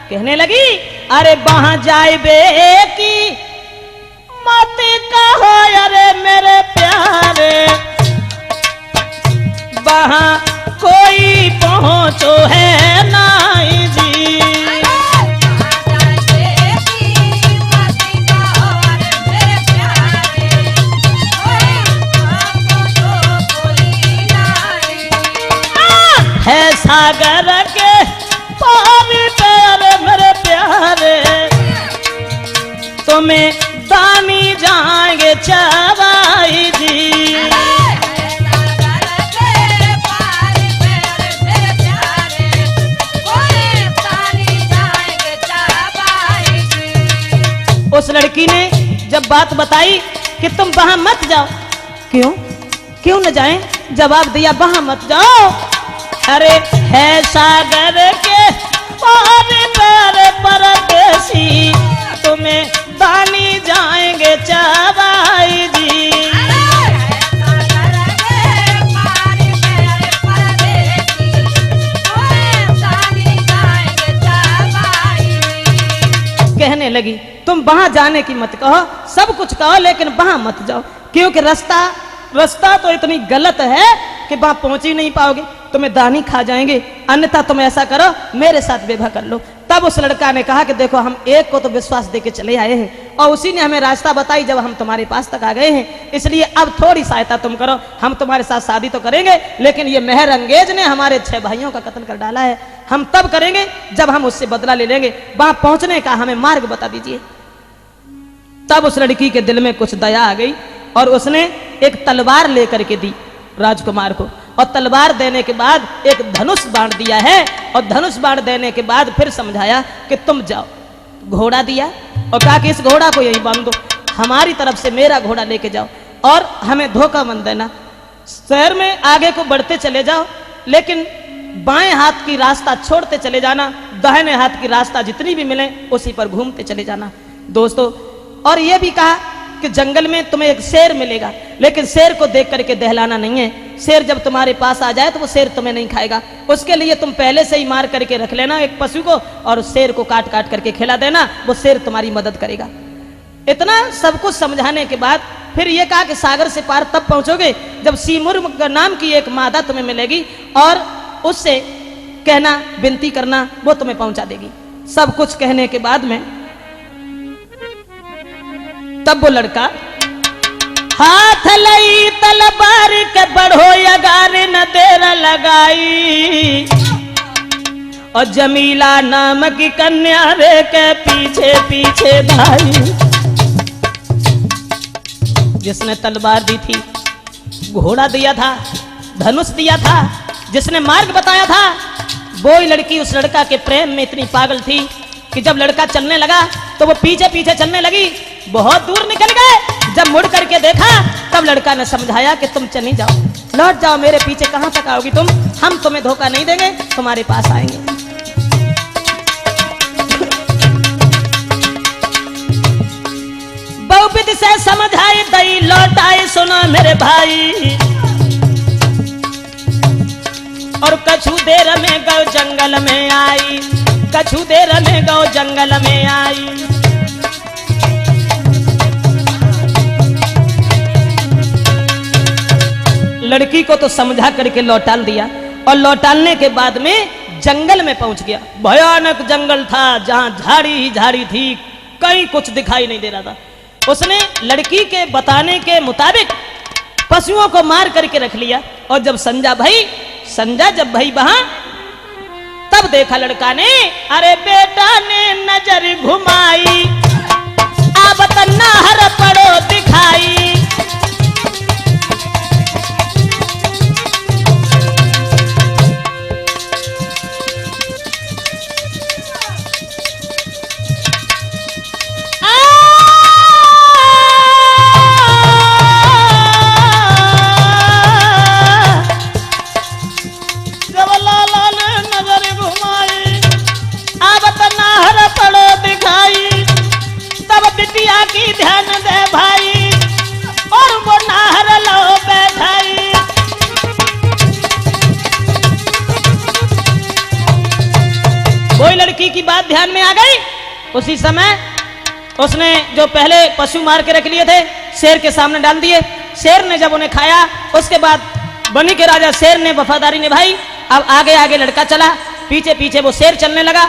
कहने लगी, अरे वहां जाए बे की मत कहो अरे मेरे प्यारे, वहां कोई पहुंचो है नाई जी। है सागर के पानी प्यारे मेरे प्यारे, तुम्हें दानी जाएंगे चवाई जी। उस लड़की ने जब बात बताई कि तुम वहां मत जाओ, क्यों न जाएं? जवाब दिया, वहां मत जाओ, अरे है सागर के पार प्यारे परदेसी, तुम्हें दानी जाएंगे चवाई जी। कहने लगी, तुम वहां जाने की मत कहो, सब कुछ कहो लेकिन वहां मत जाओ, क्योंकि रास्ता तो इतनी गलत है कि वहां पहुंच ही नहीं पाओगे, तुम्हें दानी खा जाएंगे, अन्यथा तुम ऐसा करो मेरे साथ विवाह कर लो। तब उस लड़का ने कहा कि देखो हम एक को तो विश्वास देके चले आए हैं और उसी ने हमें रास्ता बताई जब हम तुम्हारे पास तक आ गए हैं, इसलिए अब थोड़ी सहायता तुम करो, हम तुम्हारे साथ शादी तो करेंगे लेकिन ये मेहर अंगेज ने हमारे 6 भाइयों का कत्ल कर डाला है, हम तब करेंगे जब हम उससे बदला ले लेंगे, वहां पहुंचने का हमें मार्ग बता दीजिए। तब उस लड़की के दिल में कुछ दया आ गई और उसने एक तलवार लेकर के दी राजकुमार को, और तलवार देने के बाद एक धनुष बाण दिया है और धनुष बाण देने के बाद फिर समझाया कि तुम जाओ। घोड़ा दिया और कहा कि इस घोड़ा को यहीं बांध दो, हमारी तरफ से मेरा घोड़ा लेके जाओ और हमें धोखा मत देना, शहर में आगे को बढ़ते चले जाओ लेकिन बाएं हाथ की रास्ता छोड़ते चले जाना, दाहिने हाथ की रास्ता जितनी भी मिले उसी पर घूमते चले जाना। दोस्तों और यह भी कहा कि जंगल में तुम्हें एक शेर मिलेगा लेकिन शेर को देख करके दहलाना नहीं है, शेर जब तुम्हारे पास आ जाए तो वो शेर तुम्हें नहीं खाएगा, उसके लिए तुम पहले से ही मार करके रख लेना एक पशु को और उस शेर को काट काट करके खिला देना, वो शेर तुम्हारी मदद करेगा। इतना सब कुछ समझाने के बाद फिर ये कहा कि सागर से पार तब पहुंचोगे जब सीमुर नाम की एक मादा तुम्हें मिलेगी और उससे कहना विनती करना, वो तुम्हें पहुंचा देगी। सब कुछ कहने के बाद में तब वो लड़का हाथ लई तलवार के बढ़ो यगार न देर लगाई और जमीला नाम की कन्या रे के पीछे पीछे भाई। जिसने तलवार दी थी, घोड़ा दिया था, धनुष दिया था, जिसने मार्ग बताया था, वो ही लड़की उस लड़का के प्रेम में इतनी पागल थी कि जब लड़का चलने लगा तो वो पीछे पीछे चलने लगी, बहुत दूर निकल गए। जब मुड़ करके देखा तब लड़का ने समझाया कि तुम चली जाओ, लौट जाओ, मेरे पीछे कहां तक आओगी तुम, हम तुम्हें धोखा नहीं देंगे, तुम्हारे पास आएंगे। बहुविध से समझाई दई लौटाई सुनो मेरे भाई, और कछु देर में गौ जंगल में आई, कछु देर में गौ जंगल में आई। लड़की को तो समझा करके लौटाल दिया और लौटालने के बाद में जंगल में पहुंच गया। भयानक जंगल था जहां झाड़ी ही झाड़ी थी, कहीं कुछ दिखाई नहीं दे रहा था। उसने लड़की के बताने के मुताबिक पशुओं को मार करके रख लिया और जब संजा जब भाई वहां, तब तब देखा लड़का ने, अरे बेटा ने नजर घुमाई, अब तो नाहर पड़ो दिखाई। की ध्यान दे भाई, और वो नाहर लो बैठाई। कोई लड़की की बात ध्यान में आ गई। उसी समय उसने जो पहले पशु मार के रख लिए थे शेर के सामने डाल दिए। शेर ने जब उन्हें खाया, उसके बाद बनी के राजा शेर ने वफादारी निभाई। अब आगे आगे लड़का चला, पीछे पीछे वो शेर चलने लगा।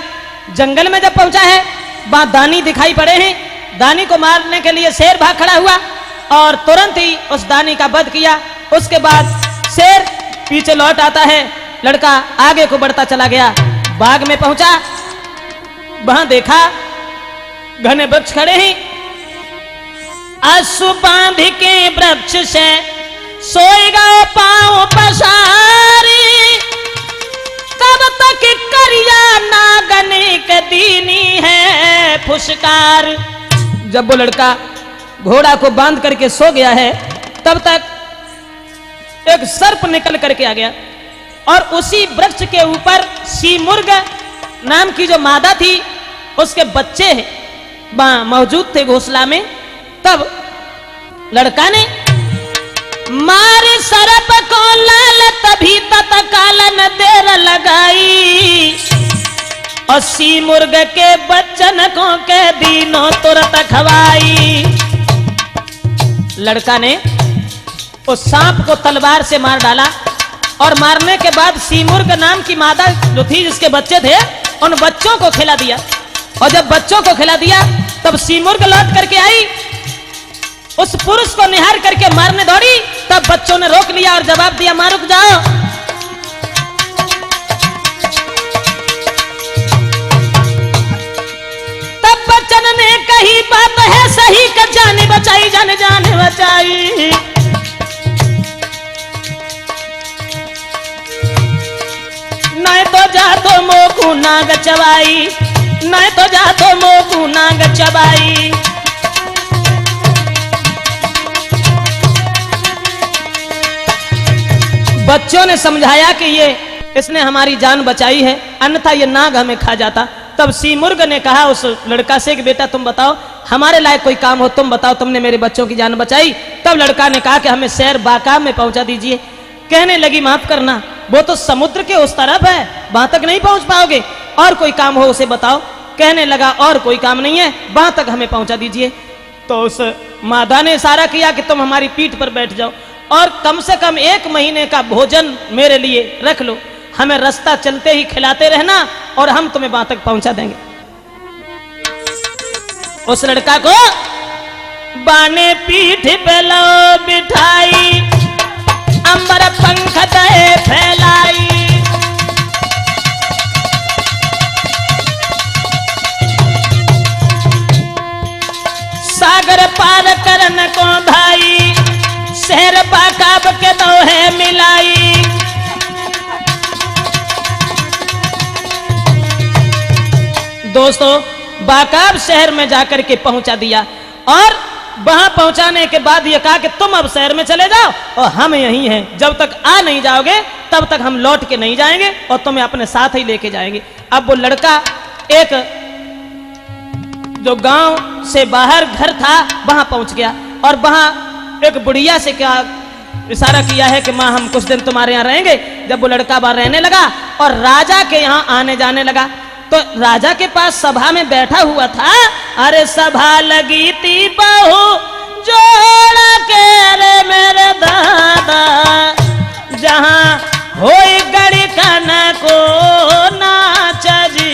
जंगल में जब पहुंचा है, वहां दानी दिखाई पड़े हैं। दानी को मारने के लिए शेर भाग खड़ा हुआ और तुरंत ही उस दानी का वध किया। उसके बाद शेर पीछे लौट आता है, लड़का आगे को बढ़ता चला गया। बाग में पहुंचा, वहां देखा घने वृक्ष खड़े हैं। आंसू बांध के वृक्ष से सोएगा पांव पसारी, कब तक करिया नागने के दीनी है फुसकार। जब वो लड़का घोड़ा को बांध करके सो गया है, तब तक एक सर्प निकल करके आ गया और उसी वृक्ष के ऊपर सीमुर्ग नाम की जो मादा थी, उसके बच्चे मौजूद थे घोंसला में। तब लड़का ने मारे सर्प को लाल, तभी तत्कालन देर लगाई, और सीमुर्ग के बच्चन को के दिनों तुरंत खवाई। लड़का ने उस सांप को तलवार से मार डाला और मारने के बाद सीमुर्ग नाम की मादा जो थी, जिसके बच्चे थे, उन बच्चों को खिला दिया। और जब बच्चों को खिला दिया, तब सीमुर्ग लौट करके आई, उस पुरुष को निहार करके मारने दौड़ी। तब बच्चों ने रोक लिया और जवाब दिया, मां रुक जाओ। तब बच्चन ने कही, बात है सही, कर जाने बचाई, जाने जाने बचाई। नहीं तो जा तो मोकू नाग चबाई, नहीं तो जा तो मोकू नाग चबाई। बच्चों ने समझाया कि ये इसने हमारी जान बचाई है, अन्यथा ये नाग हमें खा जाता। तब सीमुर्ग ने कहा उस लड़का से कि बेटा तुम बताओ, हमारे लायक कोई काम हो, तुम बताओ, तुमने मेरे बच्चों की जान बचाई। तब लड़का ने कहा कि हमें शहर बाकाब में पहुंचा दीजिए। कहने लगी, माफ करना, वो तो समुद्र के उस तरफ है, वहां तक नहीं पहुंच पाओगे, और कोई काम हो उसे बताओ। कहने लगा, और कोई काम नहीं है, वहां तक हमें पहुंचा दीजिए। तो उस मादा ने इशारा किया कि तुम हमारी पीठ पर बैठ जाओ और कम से कम 1 महीने का भोजन मेरे लिए रख लो, हमें रास्ता चलते ही खिलाते रहना और हम तुम्हें वहां तक पहुंचा देंगे। उस लड़का को बाने पीठ पे लो बिठाई, अंबर पंख दे फैलाई। सागर पार करन को भाई, शहर बाकाब के दोहे मिलाई। दोस्तों, बाकाब शहर में जाकर के पहुंचा दिया और वहां पहुंचाने के बाद ये कहा कि तुम अब शहर में चले जाओ और हम यहीं हैं, जब तक आ नहीं जाओगे तब तक हम लौट के नहीं जाएंगे और तुम्हें अपने साथ ही लेके जाएंगे। अब वो लड़का एक जो गांव से बाहर घर था वहां पहुंच गया और वहां एक बुढ़िया से क्या इशारा किया है कि माँ हम कुछ दिन तुम्हारे यहाँ रहेंगे। जब वो लड़का वहां रहने लगा और राजा के यहाँ आने जाने लगा, तो राजा के पास सभा में बैठा हुआ था। अरे सभा लगी थी बहू जोड़ के रे मेरे दादा, जहां होई गड़ी कन को नाच जी।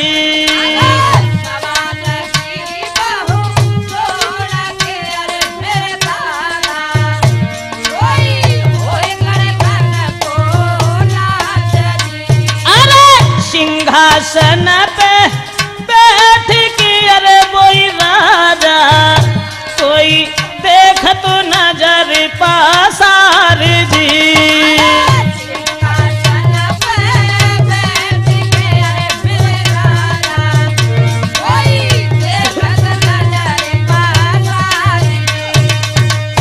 सिंहासन पे बैठ के अरे वही राजा कोई देख तो नजर पासार जी।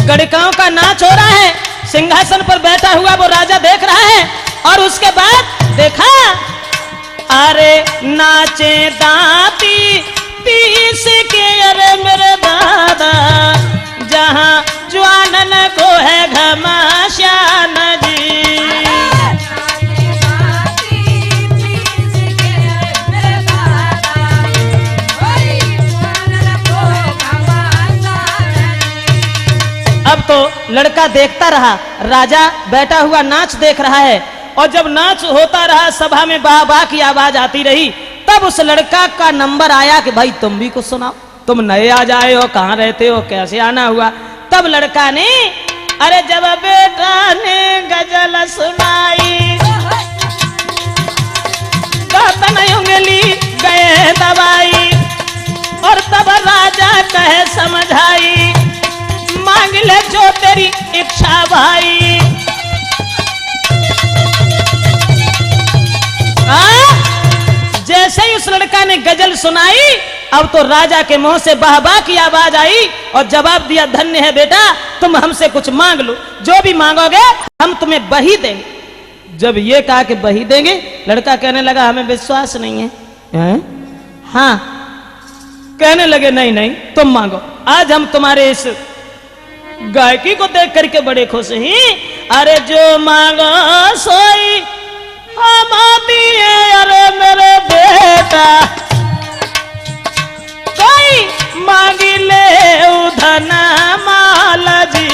गड़काओं का नाच हो रहा है, सिंहासन पर बैठा हुआ वो राजा देख रहा है और उसके बाद देखा अरे नाचे दाती पीस के अरे मेरे दादा जहां ज्वानन को है घमाश्यान जी। अब तो लड़का देखता रहा, राजा बैठा हुआ नाच देख रहा है और जब नाच होता रहा सभा में वाह वाह की आवाज आती रही, तब उस लड़का का नंबर आया कि भाई तुम भी कुछ सुनाओ, तुम नए आ जाए हो, कहाँ रहते हो, कैसे आना हुआ। तब लड़का ने अरे जब बेटा ने गजल सुनाई गाता नहीं उंगली गए दवाई और तब राजा कहे समझाई मांग ले जो तेरी इच्छा भाई। जैसे ही उस लड़का ने गजल सुनाई अब तो राजा के मुंह से वाह वाह की आवाज आई और जवाब दिया धन्य है बेटा, तुम हमसे कुछ मांग लो, जो भी मांगोगे हम तुम्हें बही देंगे। जब ये कहा कि बही देंगे, लड़का कहने लगा हमें विश्वास नहीं है। हाँ, कहने लगे नहीं नहीं तुम मांगो, आज हम तुम्हारे इस गायकी को देख करके बड़े खुश हैं। अरे जो मांगो सोई हम दिए अरे मेरे बेटा, कोई मांगी ले उधन माल जी।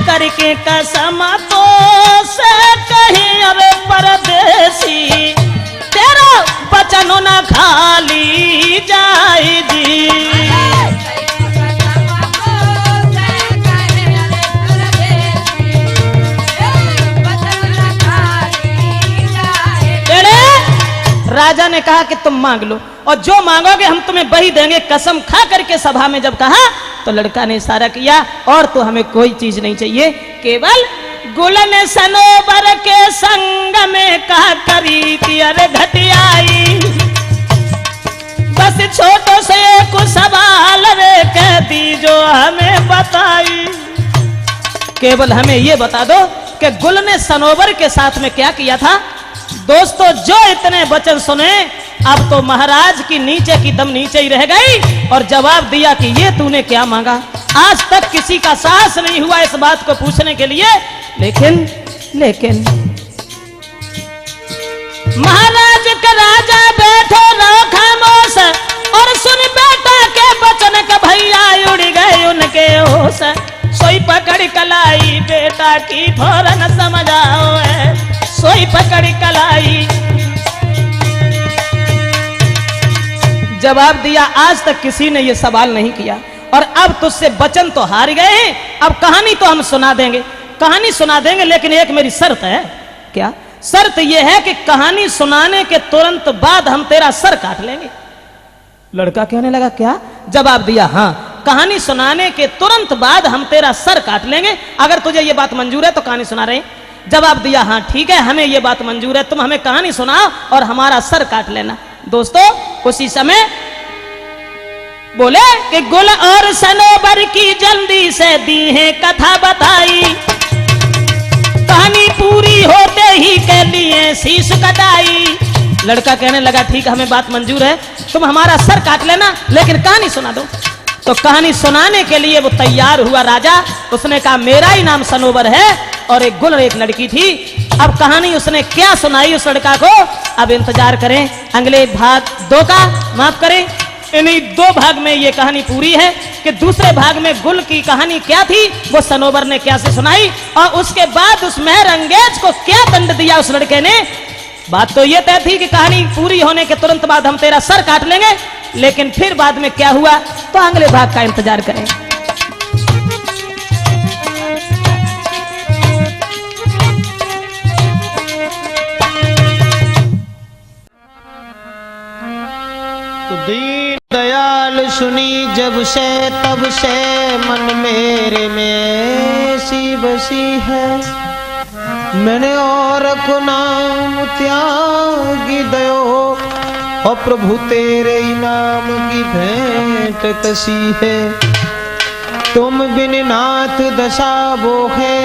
करके कसम तो से कहीं अरे परदेसी तेरा बचन न खाली जाए जी। राजा ने कहा कि तुम मांग लो और जो मांगोगे हम तुम्हें वही देंगे, कसम खा करके सभा में जब कहा तो लड़का ने इशारा किया और तो हमें कोई चीज नहीं चाहिए, केवल गुलन सनोबर के संग में कहा करी थी अरे घटियाई, बस छोटो से कुछ सवाल रे कहती जो हमें बताई। केवल हमें ये बता दो कि गुल ने सनोबर के साथ में क्या किया था। दोस्तों जो इतने वचन सुने अब तो महाराज की नीचे की दम नीचे ही रह गई और जवाब दिया कि ये तूने क्या मांगा। आज तक किसी का साहस नहीं हुआ इस बात को पूछने के लिए, लेकिन महाराज का राजा बैठो रहो खामोश और सुन बेटा के वचन का भैया उड़ गए उनके होश, सोई पकड़ कलाई बेटा की फौरन समझाओ है, सोई पकड़ कलाई। जवाब दिया आज तक किसी ने ये सवाल नहीं किया और अब तुझसे वचन तो हार गए हैं, अब कहानी तो हम सुना देंगे, कहानी सुना देंगे, लेकिन एक मेरी शर्त है। क्या शर्त यह है कि कहानी सुनाने के तुरंत बाद हम तेरा सर काट लेंगे। लड़का कहने लगा क्या? जवाब दिया हाँ, कहानी सुनाने के तुरंत बाद हम तेरा सर काट लेंगे, अगर तुझे ये बात मंजूर है तो कहानी सुना रहे। जवाब दिया हाँ ठीक है, हमें ये बात मंजूर है, तुम हमें कहानी सुनाओ और हमारा सर काट लेना। दोस्तों उसी समय बोले कि गुल और सनोबर की जल्दी से दी है कथा बताई, कहानी पूरी होते ही के लिए शीश कटाई। लड़का कहने लगा ठीक है, हमें बात मंजूर है, तुम हमारा सर काट लेना लेकिन कहानी सुना दो। तो कहानी सुनाने के लिए वो तैयार हुआ राजा। उसने कहा मेरा ही नाम सनोबर है और एक गुल एक लड़की थी। अब कहानी उसने क्या सुनाई उस लड़का को, अब इंतजार करें अगले भाग 2 का। माफ करें, इन्हीं 2 भाग में ये कहानी पूरी है कि दूसरे भाग में गुल की कहानी क्या थी, वो सनोबर ने क्या से सुनाई और उसके बाद उस मेहर अंगेज को क्या दंड दिया उस लड़के ने। बात तो ये तय थी कि कहानी पूरी होने के तुरंत बाद हम तेरा सर काट लेंगे, लेकिन फिर बाद में क्या हुआ तो अगले भाग का इंतजार करें। दीन दयाल सुनी जब से तब से मन मेरे में सी बसी है। मैंने और को नाम त्यागी दयो और प्रभु तेरे नाम की भेंट कसी है। तुम बिन नाथ दशा वो है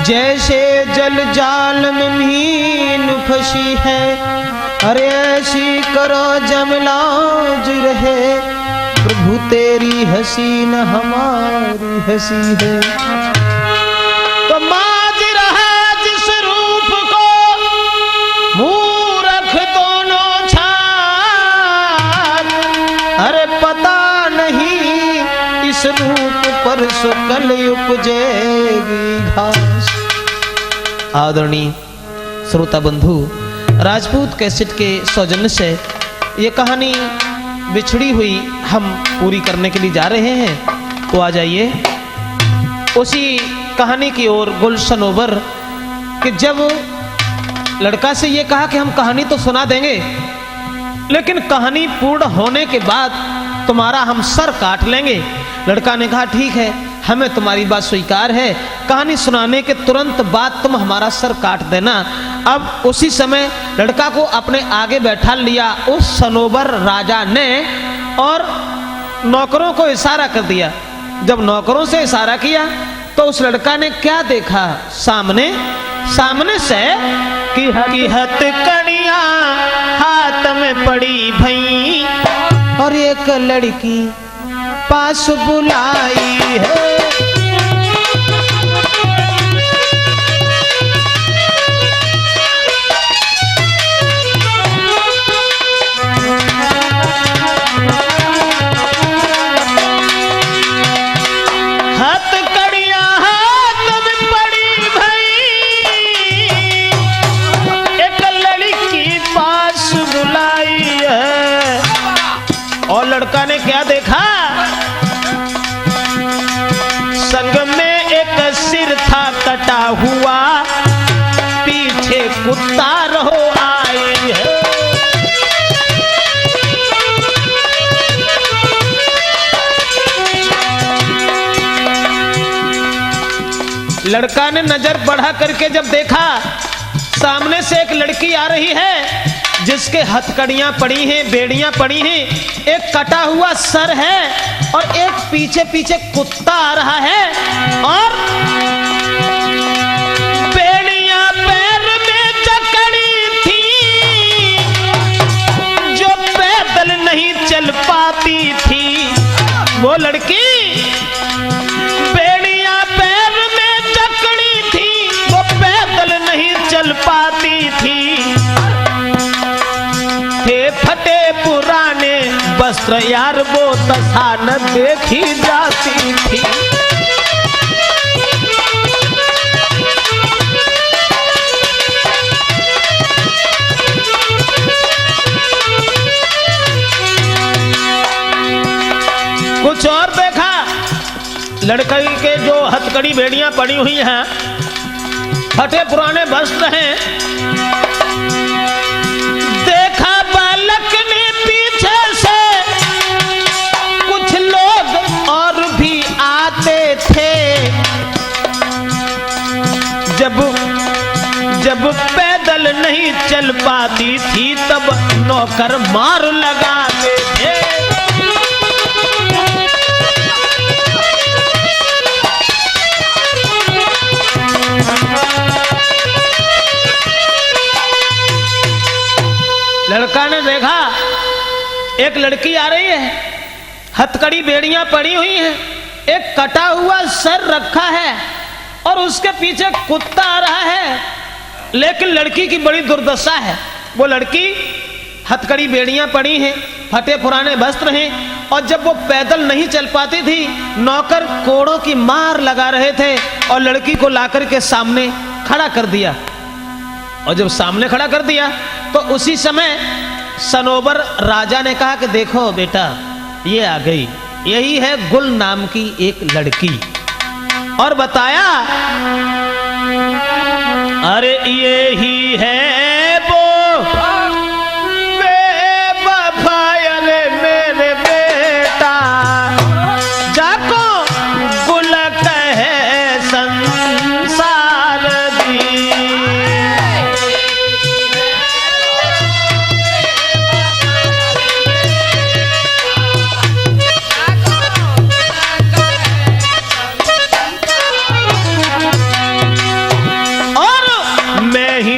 जैसे जल जाल में मीन फंसी है। अरे ऐसी करो जमलाज रहे प्रभु तेरी हंसी न हमारी हंसी है। तो माज रहा जिस रूप को मूरख दोनों छार। अरे पता नहीं इस रूप पर सुकल उपजेगी घास। आदरणीय श्रोता बंधु, राजपूत कैसेट के सौजन्य से ये कहानी बिछड़ी हुई हम पूरी करने के लिए जा रहे हैं। तो आ जाइए उसी कहानी की ओर। गुलशन ओवर कि जब लड़का से ये कहा कि हम कहानी तो सुना देंगे लेकिन कहानी पूर्ण होने के बाद तुम्हारा हम सर काट लेंगे। लड़का ने कहा ठीक है, हमें तुम्हारी बात स्वीकार है, कहानी सुनाने के तुरंत बाद तुम हमारा सर काट देना। अब उसी समय लड़का को अपने आगे बैठा लिया उस सनोबर राजा ने और नौकरों को इशारा कर दिया। जब नौकरों से इशारा किया तो उस लड़का ने क्या देखा सामने से कि हथकड़ियां हाथ में पड़ी भई और एक लड़की पास बुलाई है। हथकड़ियां हाथ में पड़ी भई एक लड़की पास बुलाई है। और लड़का ने क्या देखा, संग में एक सिर था कटा हुआ, पीछे कुत्ता रहो आई है। लड़का ने नजर बढ़ा करके जब देखा सामने से एक लड़की आ रही है जिसके हथकड़ियां पड़ी हैं, बेड़ियां पड़ी हैं, एक कटा हुआ सर है और एक पीछे पीछे कुत्ता आ रहा है और बेड़ियां पैर में जकड़ी थी जो पैदल नहीं चल पाती थी। वो लड़की बेड़ियां पैर में जकड़ी थी, वो पैदल नहीं चल पाती थी। फटे पुराने वस्त्र यार वो दशा न देखी जाती थी। कुछ और देखा, लड़की के जो हथकड़ी बेड़ियां पड़ी हुई हैं, फटे पुराने वस्त्र हैं। देखा बालक ने पीछे से कुछ लोग और भी आते थे। जब पैदल नहीं चल पाती थी तब नौकर मार लगाते थे। लड़का ने देखा एक लड़की आ रही है, हथकड़ी बेड़ियां पड़ी हुई हैं, एक कटा हुआ सर रखा है और उसके पीछे कुत्ता आ रहा है। लेकिन लड़की की बड़ी दुर्दशा है। वो लड़की हथकड़ी बेड़ियां पड़ी हैं, फटे पुराने वस्त्र हैं और जब वो पैदल नहीं चल पाती थी नौकर कोड़ों की मार लगा रहे थे और लड़की को लाकर के सामने खड़ा कर दिया। और जब सामने खड़ा कर दिया तो उसी समय सनोबर राजा ने कहा कि देखो बेटा, ये आ गई, यही है गुल नाम की एक लड़की। और बताया अरे ये ही है वो बेवफा, अरे मेरे बेटा जाको गुल कहे संसार दी।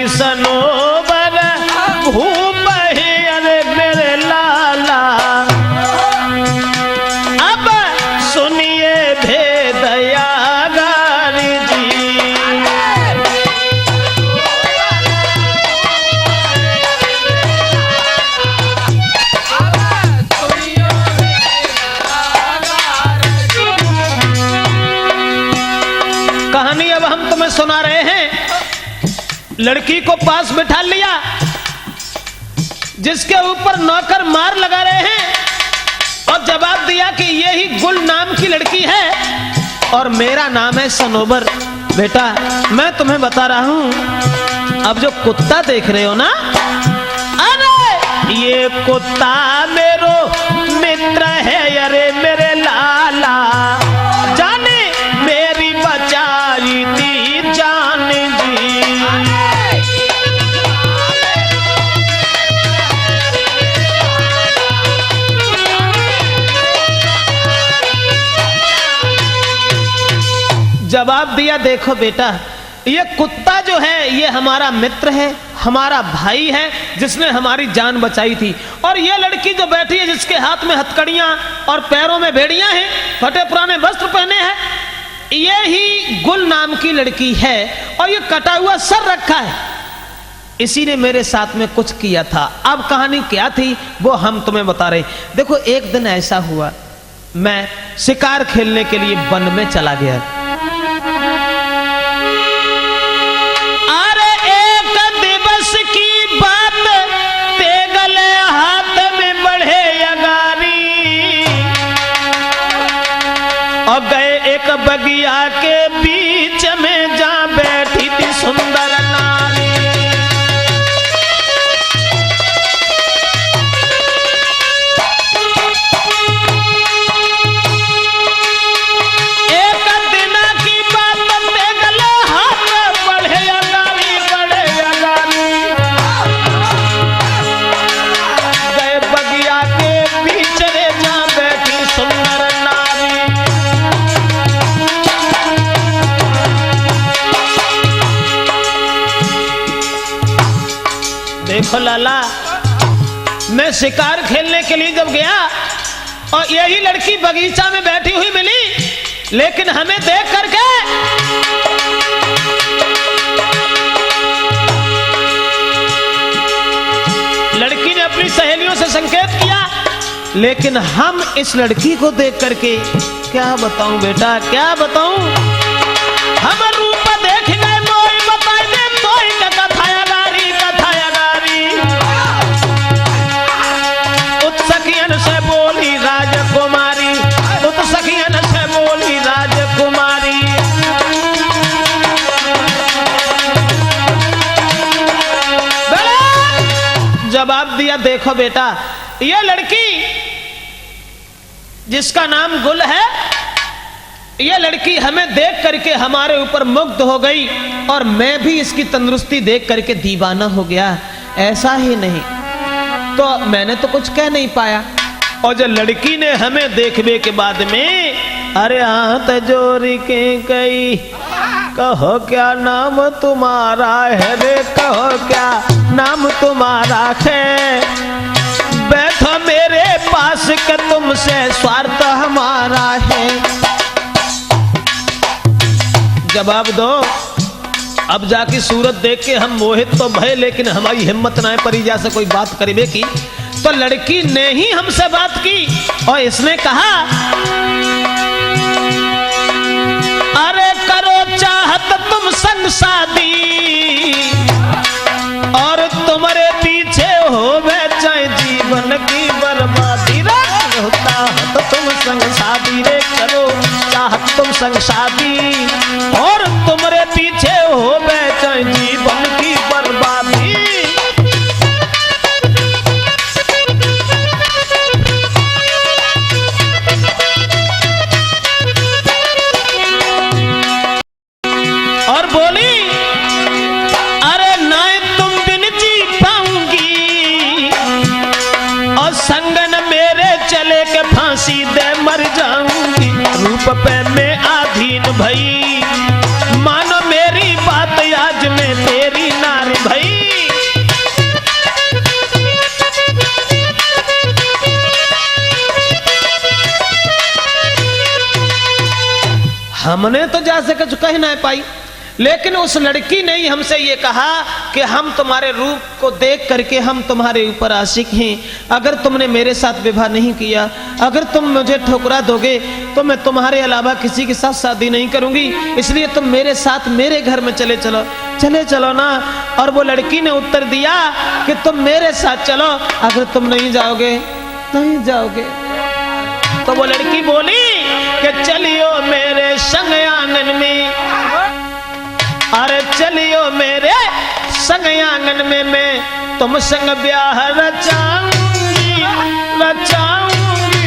सनोबर भूप है अरे मेरे लाला, अब सुनिए भेदया गारी जी। कहानी अब हम तुम्हें सुना रहे हैं। लड़की को पास बिठा लिया, जिसके ऊपर नौकर मार लगा रहे हैं, और जवाब दिया कि ये ही गुल नाम की लड़की है और मेरा नाम है सनोबर। बेटा मैं तुम्हें बता रहा हूं, अब जो कुत्ता देख रहे हो ना, अरे ये कुत्ता मेरो मित्र है, अरे मेरे लाला जाने मेरी बचाई थी जान जी। जवाब दिया देखो बेटा, ये कुत्ता जो है ये हमारा मित्र है, हमारा भाई है, जिसने हमारी जान बचाई थी। और ये लड़की जो बैठी है, जिसके हाथ में हथकड़ियां और पैरों में बेड़ियां हैं, फटे पुराने वस्त्र पहने हैं, ये ही गुल नाम की लड़की है। और ये कटा हुआ सर रखा है, इसी ने मेरे साथ में कुछ किया था। अब कहानी क्या थी वो हम तुम्हें बता रहे। देखो एक दिन ऐसा हुआ, मैं शिकार खेलने के लिए वन में चला गया। अरे एक दिवस की बात, तेगल हाथ में बढ़े अगारी, और गए एक बगिया के बीच में, जा बैठी थी सुंदर नारी। देखो लाला, मैं शिकार खेलने के लिए जब गया और यही लड़की बगीचा में बैठी हुई मिली, लेकिन हमें देख करके लड़की ने अपनी सहेलियों से संकेत किया, लेकिन हम इस लड़की को देख करके क्या बताऊं बेटा, क्या बताऊं, हम रूप देख गए मोई बताए दे तोई का कथाया गारी, कथाया गारी। उत्सखियन से बोली राजकुमारी, उत्सखियन से बोली राजकुमारी। जवाब दिया देखो बेटा, ये लड़की जिसका नाम गुल है, यह लड़की हमें देख करके हमारे ऊपर मुग्ध हो गई, और मैं भी इसकी तंदुरुस्ती देख करके दीवाना हो गया। ऐसा ही नहीं तो मैंने तो कुछ कह नहीं पाया, और जब लड़की ने हमें देखने के बाद में, अरे हाथ जोड़ के गई, कहो क्या नाम तुम्हारा है रे, कहो क्या नाम तुम्हारा है, बैठो मेरे पास के तुमसे स्वार्थ हमारा है। जवाब दो। अब जाके सूरत देख के हम मोहित तो भय, लेकिन हमारी हिम्मत ना परी जा से कोई बात करीबे की। तो लड़की ने ही हमसे बात की और इसने कहा, अरे करो चाहत तुम संग शादी, और तुम्हारे पीछे हो वे चाहे संग शादी, और तुम्हारे पीछे हो बेचैन जीवन की बर्बादी। और बोली अरे ना तुम बिन जी पाऊंगी, और संगन मेरे चले के फांसी दे मर जाऊंगी। रूप पे मैं आधीन भई, मानो मेरी बात आज मैं तेरी नारी भई। हमने तो जैसे कुछ कह ना पाई, लेकिन उस लड़की ने ही हमसे ये कहा कि हम तुम्हारे रूप को देख करके हम तुम्हारे ऊपर आशिक हैं। अगर तुमने मेरे साथ विवाह नहीं किया, अगर तुम मुझे ठुकरा दोगे तो मैं तुम्हारे अलावा किसी के साथ शादी नहीं करूंगी, इसलिए तुम मेरे साथ मेरे घर में चले चलो ना। और वो लड़की ने उत्तर दिया कि तुम मेरे साथ चलो, अगर तुम नहीं जाओगे तो वो लड़की बोली कि चलियो मेरे संग आंगन में, अरे चलियो मेरे संग आंगन में, मैं तुम संग ब्याह रचाऊंगी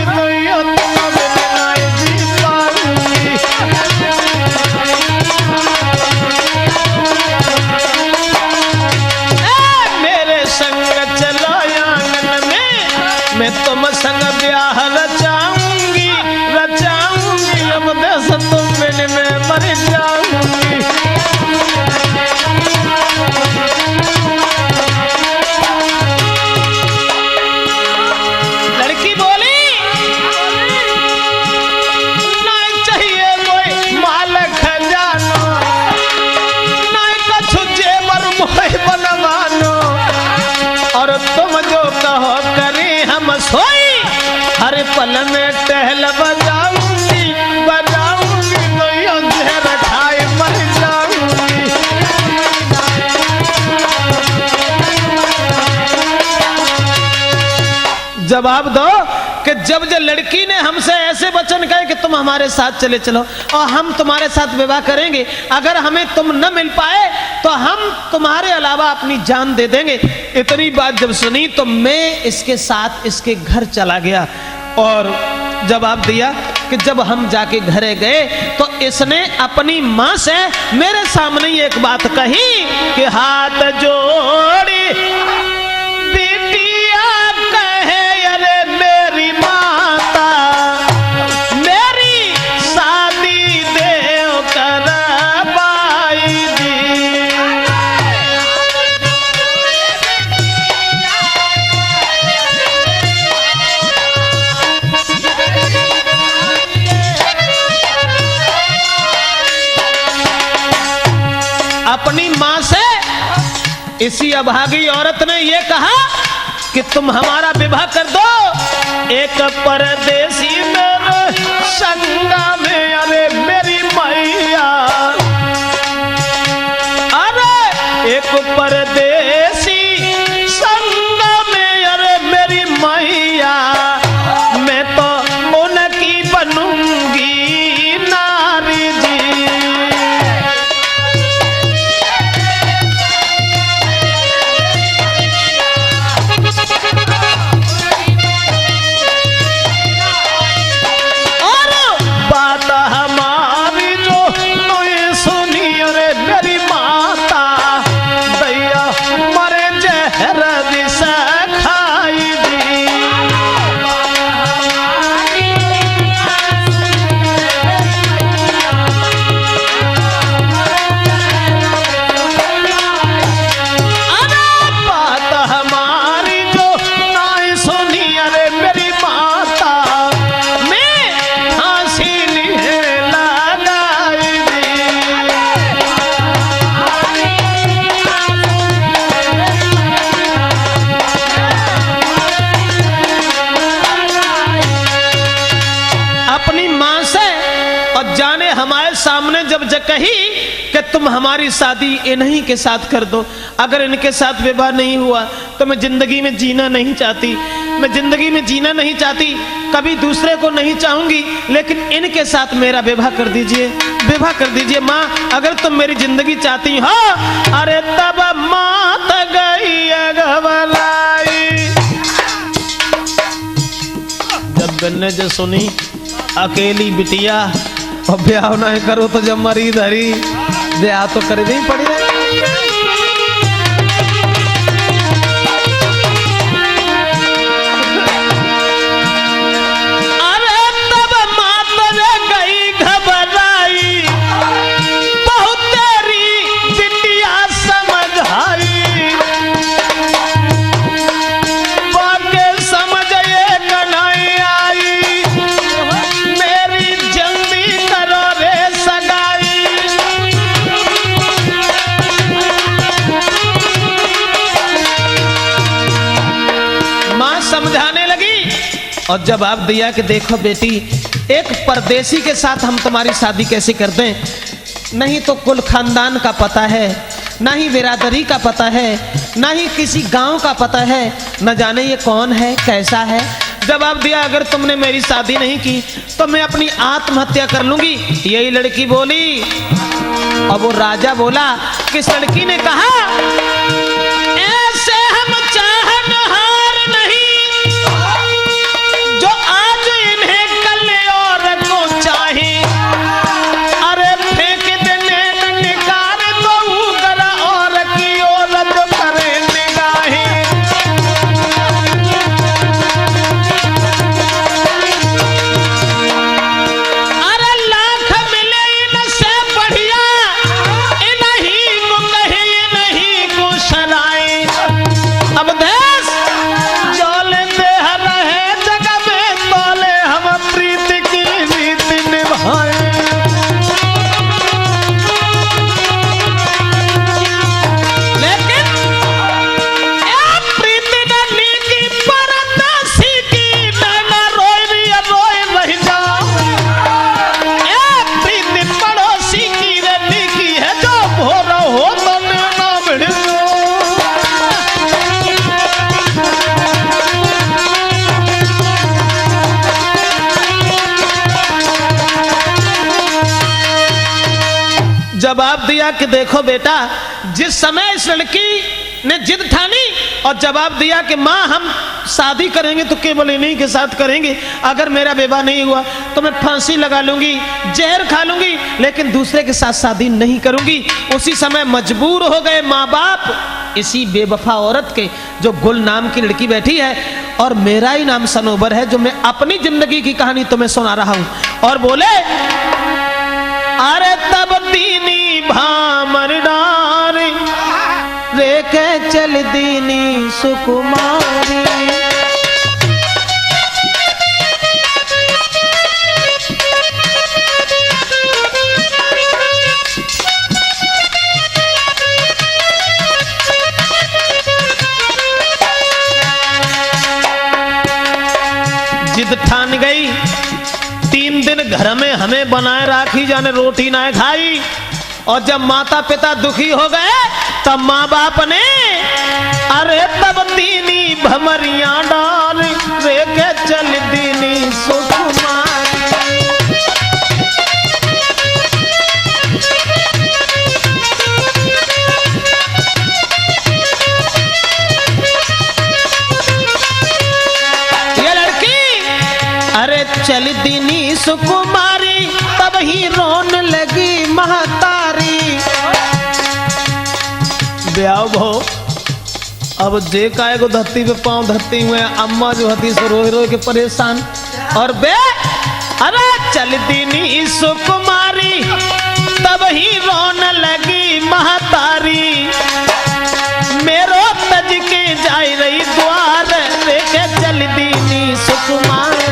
तो यो तुम बिना जी पाऊंगी। मेरे संग चलो आंगन में, मैं तुम संग ब्याह रचाऊंगी, अब दस तुम बिन में मर जाऊंगी। लड़की बोली नहीं चाहिए कोई माल खजानो, नहीं कछु जेवर मोह बनवानो, और तुम जो कहो करें हम सोई, हर पल में टहल बजाऊंगी तो यो जहर खाए मर जाऊंगी। जवाब दो कि जब लड़की ने हमसे ऐसे वचन कहे कि तुम हमारे साथ चले चलो और हम तुम्हारे साथ विवाह करेंगे, अगर हमें तुम न मिल पाए तो हम तुम्हारे अलावा अपनी जान दे देंगे। इतनी बात जब सुनी तो मैं इसके साथ इसके घर चला गया और जवाब दिया कि जब हम जाके घरे गए तो इसने अपनी माँ से मेरे सामने एक बात कही कि हाथ जोड़ी बिटिया कहे अरे मेरी माता, मेरी शादी देव करवाई दी। अपनी माँ से इसी अभागी औरत ने ये कहा कि तुम हमारा विवाह कर दो। एक परदेसी मेरे संगा में अरे मेरी मैया, अरे एक परदेसी संगा में अरे मेरी मैया, मैं तो उनकी बनूंगी नारी जी। सामने जब कही कि तुम हमारी शादी इन्हीं के साथ कर दो, अगर इनके साथ विवाह नहीं हुआ तो मैं जिंदगी में जीना नहीं चाहती। मैं जिंदगी में जीना नहीं चाहती, कभी दूसरे को नहीं चाहूंगी, लेकिन इनके साथ मेरा विवाह कर दीजिए, विवाह कर दीजिए माँ, अगर तुम मेरी जिंदगी चाहती हो। अरे तब मात गई अगवलाई, जब गन्ने जो सुनी अकेली बिटिया और ब्याह नहीं करो तो जब मरी धरी, ब्याह तो कर नहीं पड़ी। और जवाब दिया कि देखो बेटी, एक परदेसी के साथ हम तुम्हारी शादी कैसे कर दें? नहीं तो कुल खानदान का पता है, ना ही बिरादरी का पता है, ना ही किसी गांव का पता है, न जाने ये कौन है, कैसा है। जवाब दिया अगर तुमने मेरी शादी नहीं की तो मैं अपनी आत्महत्या कर लूंगी। यही लड़की बोली। और वो राजा बोला, किस लड़की ने कहा, ऐसे हम चाहनहार नहीं जो आज इन्हें कल और को चाहे। अरे फेंक देने निकार तो उगरा और की और जो करे निगाहें। अरे लाख मिले इनसे बढ़िया, इन्हीं को कहे इन्हीं को सराए। अब देश जोले देह रहे जगह में तोले, हम प्रीति की रीति निभाए। लेकिन प्रीति डली की परदासी की नैना रोई रह जाओ। प्रीति पड़ोसी की रली की है जो भोर हो तो नैना मिल जाओ। जवाब दिया कि देखो बेटा, जिस समय इस लड़की ने जिद ठानी और जवाब दिया कि माँ हम शादी करेंगे तो केवल इन्हीं के साथ करेंगे, अगर मेरा विवाह नहीं हुआ तो मैं फांसी लगा लूंगी, जहर खा लूंगी, लेकिन दूसरे के साथ शादी नहीं करूंगी। उसी समय मजबूर हो गए माँ बाप इसी बेवफा औरत के, जो गुल नाम की लड़की बैठी है और मेरा ही नाम सनोबर है, जो मैं अपनी जिंदगी की कहानी तुम्हें सुना रहा हूं। और बोले, अरे तब दीनी भामर डार रे के चल दीनी सुकुमारी। जिद ठान गई, 3 दिन घर में हमें बनाए राखी, जाने रोटी ना खाई। और जब माता पिता दुखी हो गए तब माँ बाप ने अरे तब दीनी भमरिया डाल रे के चल दीनी सुकुमारी। ये लड़की अरे चल दीनी सुकुमारी, तब ही रोन लगी महतारी। ब्याह भो, अब जे काय को धरती पे पांव धरती हुए अम्मा जो हती सो रोए रोए के परेशान। और बे अरे चल दीनी सुकुमारी, तब ही रोन लगी महतारी। मेरो तज के जाई रही द्वार रे के चल दीनी सुकुमारी।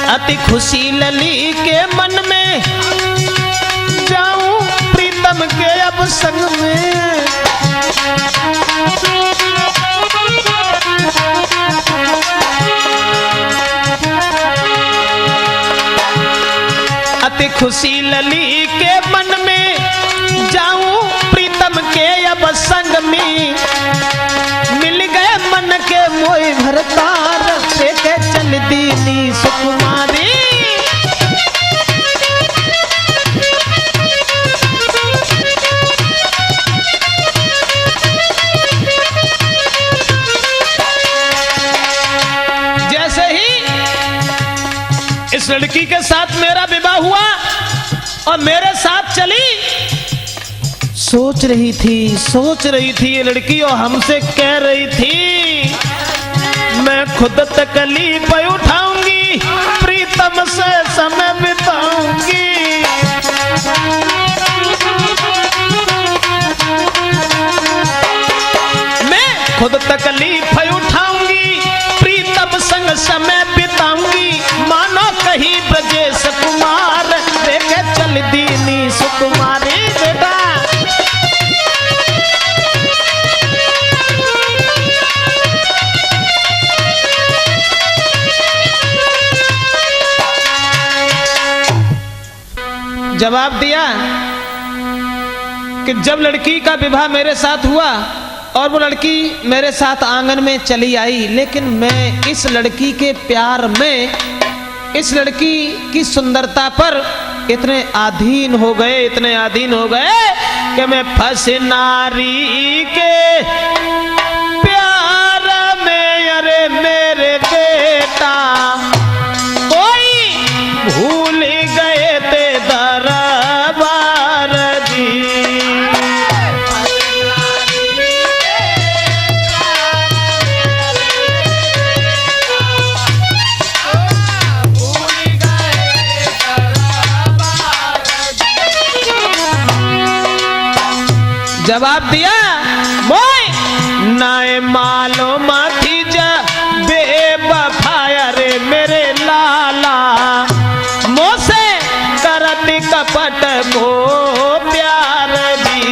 अति खुशी लली के मन में, जाऊं प्रीतम के अब संग में। अति खुशी लली के मन में, जाऊं प्रीतम के अब संग में, मिल गए मन के मोह भरतार, देखे चल दीनी सुकुमारी। जैसे ही इस लड़की के साथ मेरा विवाह हुआ और मेरे साथ चली, सोच रही थी ये लड़की और हमसे कह रही थी, मैं खुद तकलीफ उठाऊंगी, प्रीतम से समय बिताऊंगी। मैं खुद तकलीफ उठाऊंगी, प्रीतम संग समय बिताऊंगी, मानो कहीं ब्रजेश कुमार, देखे चल दीनी सुकुमारी। बेटा जवाब दिया कि जब लड़की का विवाह मेरे साथ हुआ और वो लड़की मेरे साथ आंगन में चली आई, लेकिन मैं इस लड़की के प्यार में, इस लड़की की सुंदरता पर इतने अधीन हो गए कि मैं फंस नारी के प्यार में। अरे मेरे बेटा कोई भूल गए ते दरबार जी। जवाब दिया मोय नाए मालूम थी जा बेवफाया रे मेरे लाला, मोसे करत कपट को प्यार जी।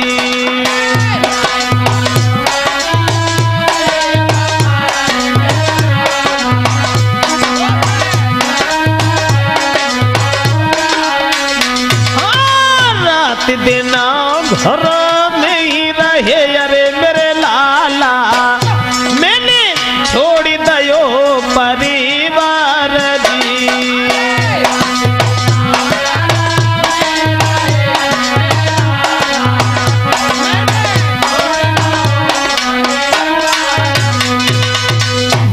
हाँ रात दिन घर रहे अरे मेरे लाला, मैंने छोड़ दयो परिवार जी।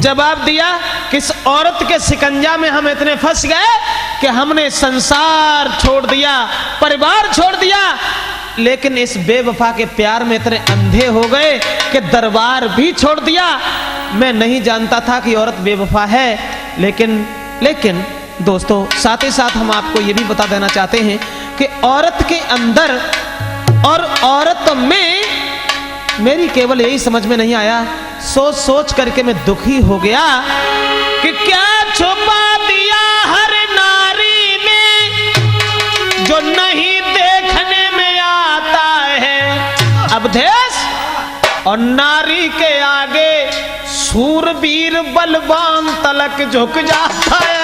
जवाब दिया कि इस औरत के शिकंजा में हम इतने फंस गए कि हमने संसार छोड़ दिया, परिवार छोड़ दिया, लेकिन इस बेवफा के प्यार में इतने अंधे हो गए कि दरबार भी छोड़ दिया। मैं नहीं जानता था कि औरत बेवफा है, लेकिन दोस्तों साथ ही साथ हम आपको ये भी बता देना चाहते हैं कि औरत के अंदर और औरत में मेरी केवल यही समझ में नहीं आया, सोच करके मैं दुखी हो गया कि क्या छुपा दिया हर नारी में जो नहीं देखने में आता है। अब देश और नारी के आगे सूरवीर बलवान तलक झुक जाता है।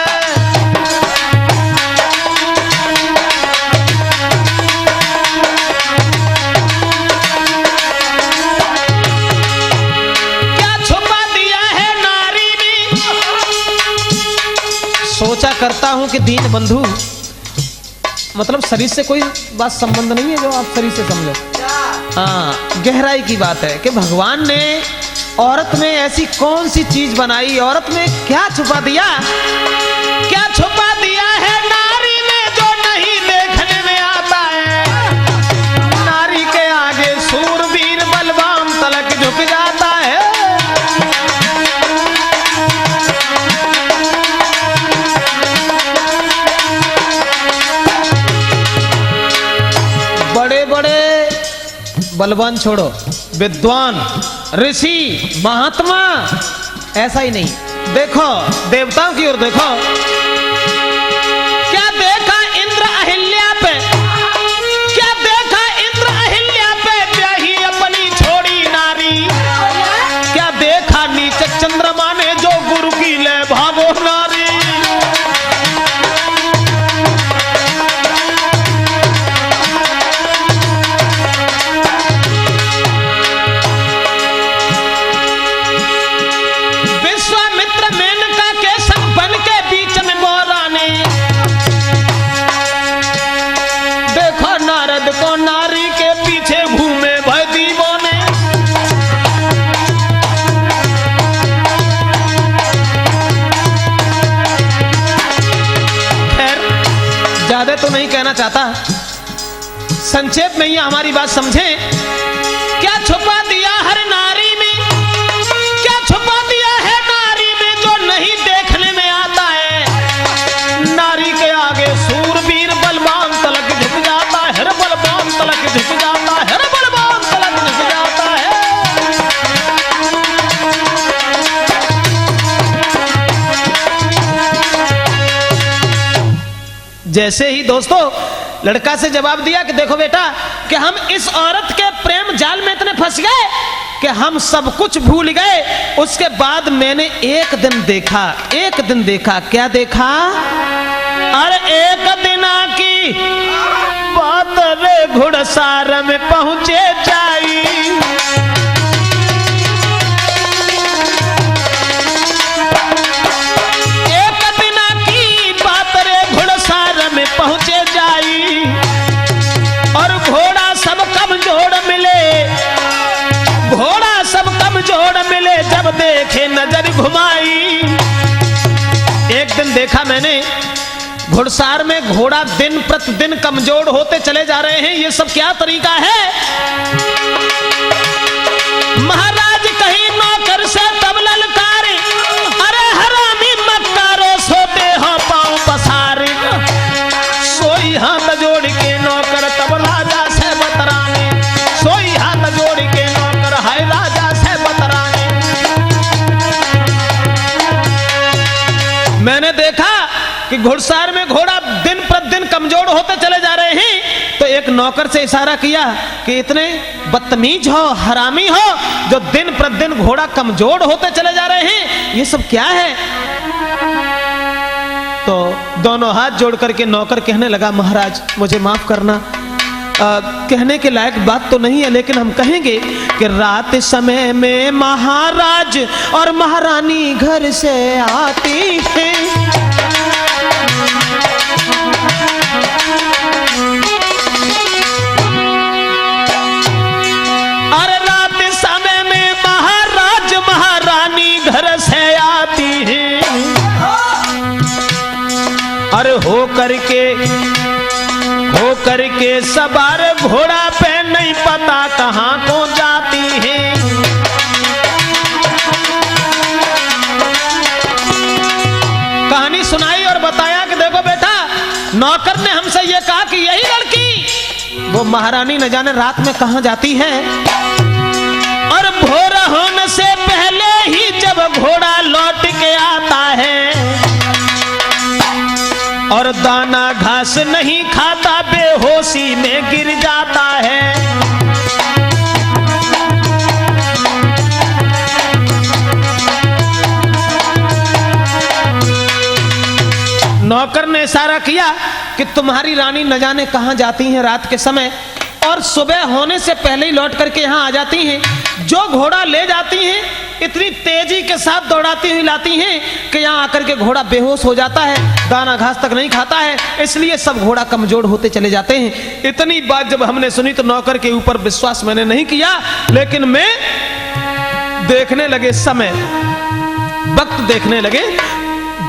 सोचा करता हूं कि दीन बंधु, मतलब शरीर से कोई बात संबंध नहीं है जो आप शरीर से समझो, हाँ गहराई की बात है कि भगवान ने औरत में ऐसी कौन सी चीज बनाई, औरत में क्या छुपा दिया, क्या छुपा दिया है नारी में जो नहीं देखने में आता है। नारी के आगे सूरवीर बलवान तलक झुक जाता है। बलवान छोड़ो, विद्वान ऋषि महात्मा ऐसा ही नहीं, देखो देवताओं की ओर देखो, क्या देखा इंद्र अहिल्या पे, क्या देखा इंद्र अहिल्या पे ब्याही अपनी छोड़ी नारी, क्या देखा नीचक ज्यादा तो नहीं कहना चाहता, संक्षेप में ही हमारी बात समझें। क्या छुपा दिया हर नारी में, क्या छुपा दिया है नारी में जो नहीं देखने में आता है। नारी के आगे सूरवीर बलवान तलक झुक जाता है, हर बलवान तलक झुक जाता है, हर बलवान तलक झुक जाता है। जैसे ही दोस्तों लड़का से जवाब दिया कि देखो बेटा कि हम इस औरत के प्रेम जाल में इतने फंस गए कि हम सब कुछ भूल गए। उसके बाद मैंने एक दिन देखा, क्या देखा? अरे एक दिन की बात रे घुड़सार में पहुंचे जाई। पहुंचे जाई और घोड़ा सब कमजोर मिले जब देखे नजर घुमाई। एक दिन देखा मैंने घुड़सार में घोड़ा दिन प्रतिदिन कमजोर होते चले जा रहे हैं। ये सब क्या तरीका है? महाराज कहीं नौकर से तब ललकारे, अरे हरामी मक्कारो सोते हो पांव पसारे। सोई हाथ जोड़ के नौकर तब राजा से बतराने, सोई हाथ जोड़ के नौकर हाय राजा से बतराने। मैंने देखा कि घुड़सार में घोड़ा दिन प्रतिदिन कमजोर होते चले जा रहे हैं, तो एक नौकर से इशारा किया कि इतने बदतमीज हो, हरामी हो, जो दिन प्रतिदिन घोड़ा कमजोर होते चले जा रहे हैं, ये सब क्या है? तो दोनों हाथ जोड़ करके नौकर कहने लगा, महाराज मुझे माफ करना, कहने के लायक बात तो नहीं है, लेकिन हम कहेंगे कि रात समय में महाराज और महारानी घर से आती हैं। और रात समय में महाराज महारानी घर से आती हैं। और हो करके सवार घोड़ा पे नहीं पता कहां को जाती है। कहानी सुनाई और बताया कि देखो बेटा, नौकर ने हमसे ये कहा कि यही लड़की वो महारानी न जाने रात में कहां जाती है। और भोर होने से पहले ही जब घोड़ा लौट के आता है और दाना घास नहीं खाता, बेहोशी में गिर जाता है। नौकर ने इशारा किया कि तुम्हारी रानी न जाने कहां जाती हैं रात के समय, और सुबह होने से पहले ही लौट करके यहां आ जाती हैं। जो घोड़ा ले जाती हैं इतनी तेजी के साथ दौड़ाती हुई लाती हैं कि यहाँ आकर के घोड़ा बेहोश हो जाता है, दाना घास तक नहीं खाता है, इसलिए सब घोड़ा कमजोर होते चले जाते हैं। इतनी बात जब हमने सुनी तो नौकर के ऊपर विश्वास मैंने नहीं किया, लेकिन मैं देखने लगे समय, वक्त देखने लगे।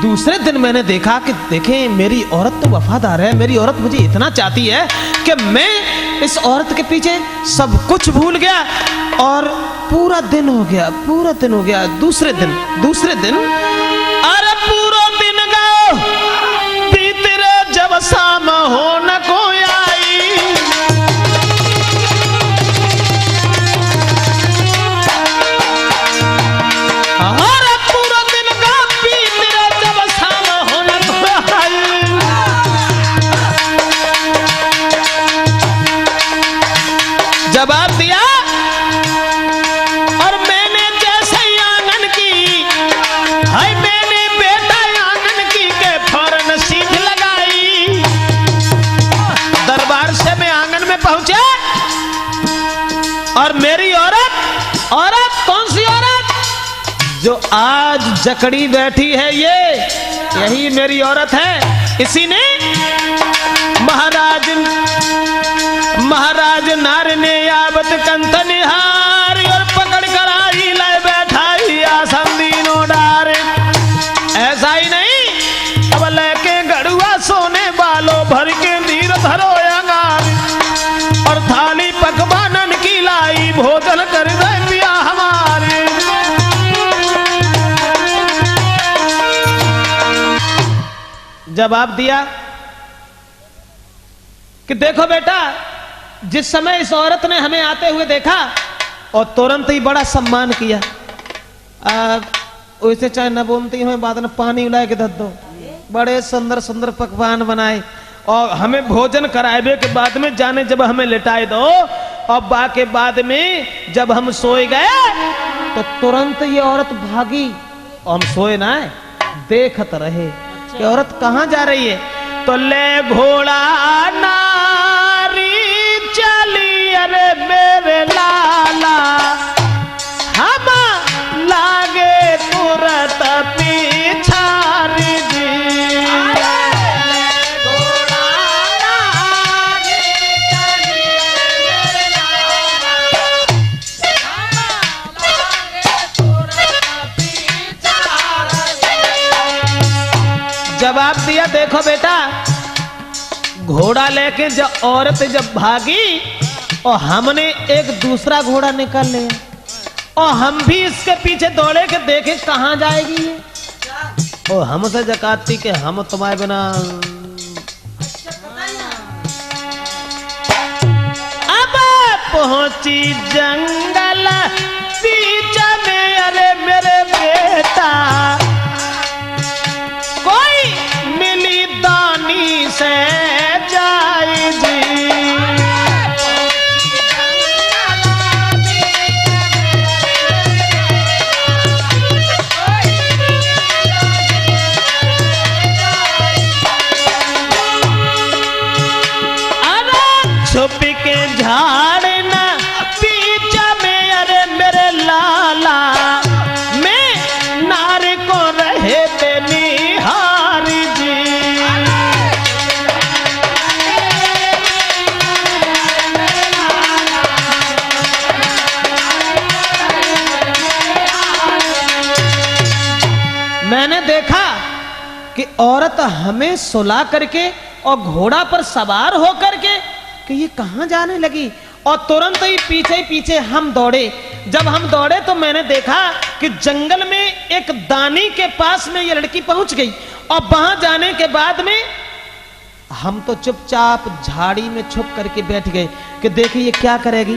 दूसरे दिन मैंने देखा कि देखें मेरी औरत तो वफादार है, मेरी औरत मुझे इतना चाहती है कि मैं इस औरत के पीछे सब कुछ भूल गया। और पूरा दिन हो गया। दूसरे दिन अरे पूरा दिन गयो बीत रे जब शाम हो न कोई आई। अरे पूरा दिन का बीत रे जब शाम हो न कोई आई। जवाब दिया पहुंचे और मेरी औरत कौन सी औरत? जो आज जकड़ी बैठी है, यही मेरी औरत है। इसी ने महाराज नार ने आवत कंत निहार और पकड़ कर आई ले बैठाई आसन दीनों डार। ऐसा ही नहीं, अब लेके गड़ुआ सोने वालों भर के नीर धरो अंगार और थाली पकवानन की लाई भोजन कर दे पिया हमारे। जवाब दिया कि देखो बेटा, जिस समय इस औरत ने हमें आते हुए देखा और तुरंत ही बड़ा सम्मान किया, वैसे चाहे न बोलती हूँ बाद में पानी उलाए के धर दो, बड़े सुंदर सुंदर पकवान बनाए और हमें भोजन कराए के बाद में जाने जब हमें लेटाए दो और बाके बाद में जब हम सोए गए तो तुरंत ये औरत भागी और हम सोए ना देखत रहे कि औरत कहाँ जा रही है। तो ले घोड़ा नारी चली अरे मेरे लाला हम लागे तुरंत पिछारी जी। जवाब दिया देखो बेटा, घोड़ा लेके जब औरत जब भागी और हमने एक दूसरा घोड़ा निकाल लिया और हम भी इसके पीछे दौड़े के देखे कहां जाएगी ये, और हमसे जकाती के हम तुम्हारे बिना। अब पहुंची जंगल बीच में अरे मेरे बेटा कोई मिली दानी से जाए जी। अरे छुप के झाड़ न बीच में अरे मेरे लाला मैं नारे को रहे निहारी जी। मैंने देखा कि औरत हमें सुला करके और घोड़ा पर सवार होकर के कि ये कहां जाने लगी और तुरंत ही पीछे हम दौड़े। जब हम दौड़े तो मैंने देखा कि जंगल में एक दानी के पास में ये लड़की पहुंच गई और वहां जाने के बाद में हम तो चुपचाप झाड़ी में छुप करके बैठ गए कि देखिए ये क्या करेगी।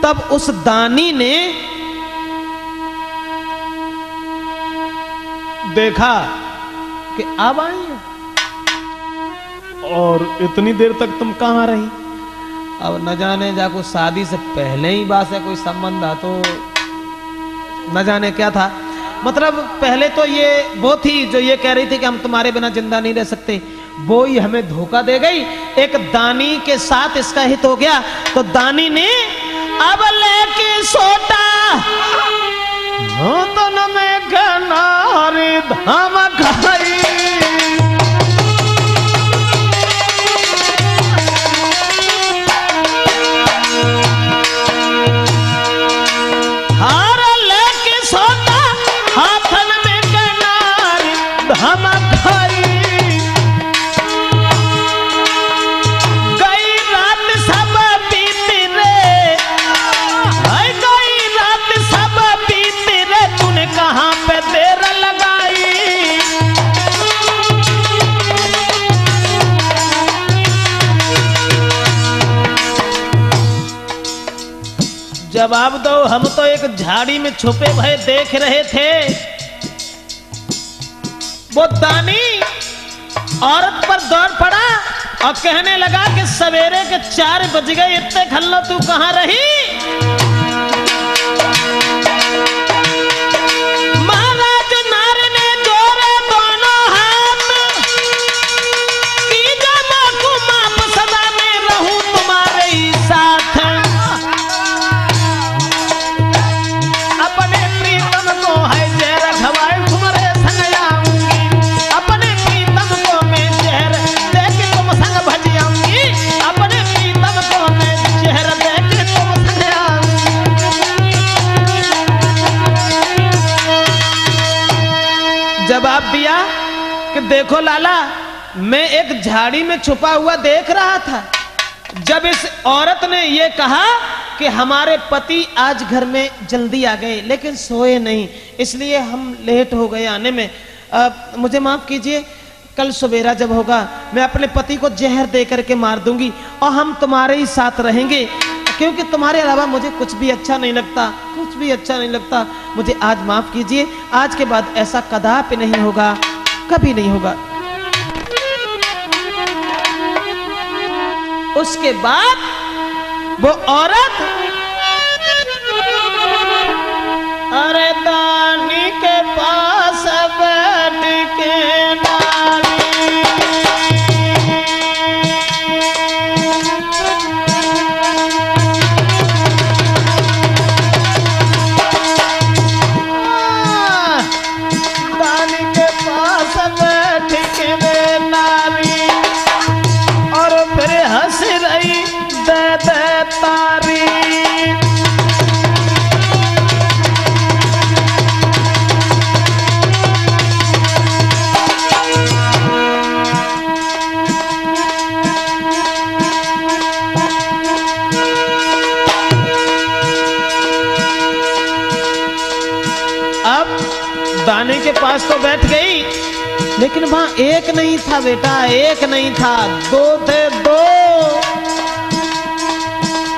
तब उस दानी ने देखा कि अब आई है और इतनी देर तक तुम कहां रही। अब न जाने जाको शादी से पहले ही बात है कोई संबंध था तो न जाने क्या था। मतलब पहले तो ये वो थी जो ये कह रही थी कि हम तुम्हारे बिना जिंदा नहीं रह सकते, वो ही हमें धोखा दे गई। एक दानी के साथ इसका हित हो गया तो दानी ने अब लेके सोटा तो न में गनारी धाम खाई। हार लेके सोता हाथन में गनारी धाम खाई। गई रात सब बीती रे, गई रात सब बीती रे, तूने कहां पे देर लगाई। जवाब दो, हम तो एक झाड़ी में छुपे भय देख रहे थे। वो दानी औरत पर दौड़ पड़ा और कहने लगा कि सवेरे के 4 बज गए, इतने खल्लो तू कहां रही। महाराज नार ने जोड़े दोनों हाथ की जमा को माप सदा में रहूं तुम्हारे ही साथ। अपने प्रीतम को है जहर खवाए तुम्हारे संग आऊंगी, अपने प्रीतम को मैं जहर देख तुम संग भज आऊंगी, अपने प्रीतम को मैं जहर देख तुम संग आऊंगी। जवाब दिया कि देखो लाला, मैं एक झाड़ी में छुपा हुआ देख रहा था। जब इस औरत ने ये कहा कि हमारे पति आज घर में जल्दी आ गए लेकिन सोए नहीं, इसलिए हम लेट हो गए आने में, मुझे माफ कीजिए, कल सवेरा जब होगा मैं अपने पति को जहर दे करके मार दूंगी और हम तुम्हारे ही साथ रहेंगे, क्योंकि तुम्हारे अलावा मुझे कुछ भी अच्छा नहीं लगता, कुछ भी अच्छा नहीं लगता। मुझे आज माफ कीजिए, आज के बाद ऐसा कदापि नहीं होगा, कभी नहीं होगा। उसके बाद वो औरत अरे दानी के पास बैठ के नाली दानी के पास बैठ के नाली और फिर हंस रही दे तारी। अब दाने के पास तो बैठ गई, लेकिन वहां एक नहीं था बेटा, एक नहीं था, दो थे, दो।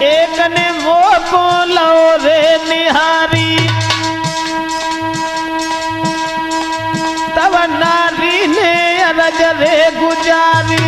एक ने वो बोलो रे निहारी, तब नारी ने अरज रे गुजारी।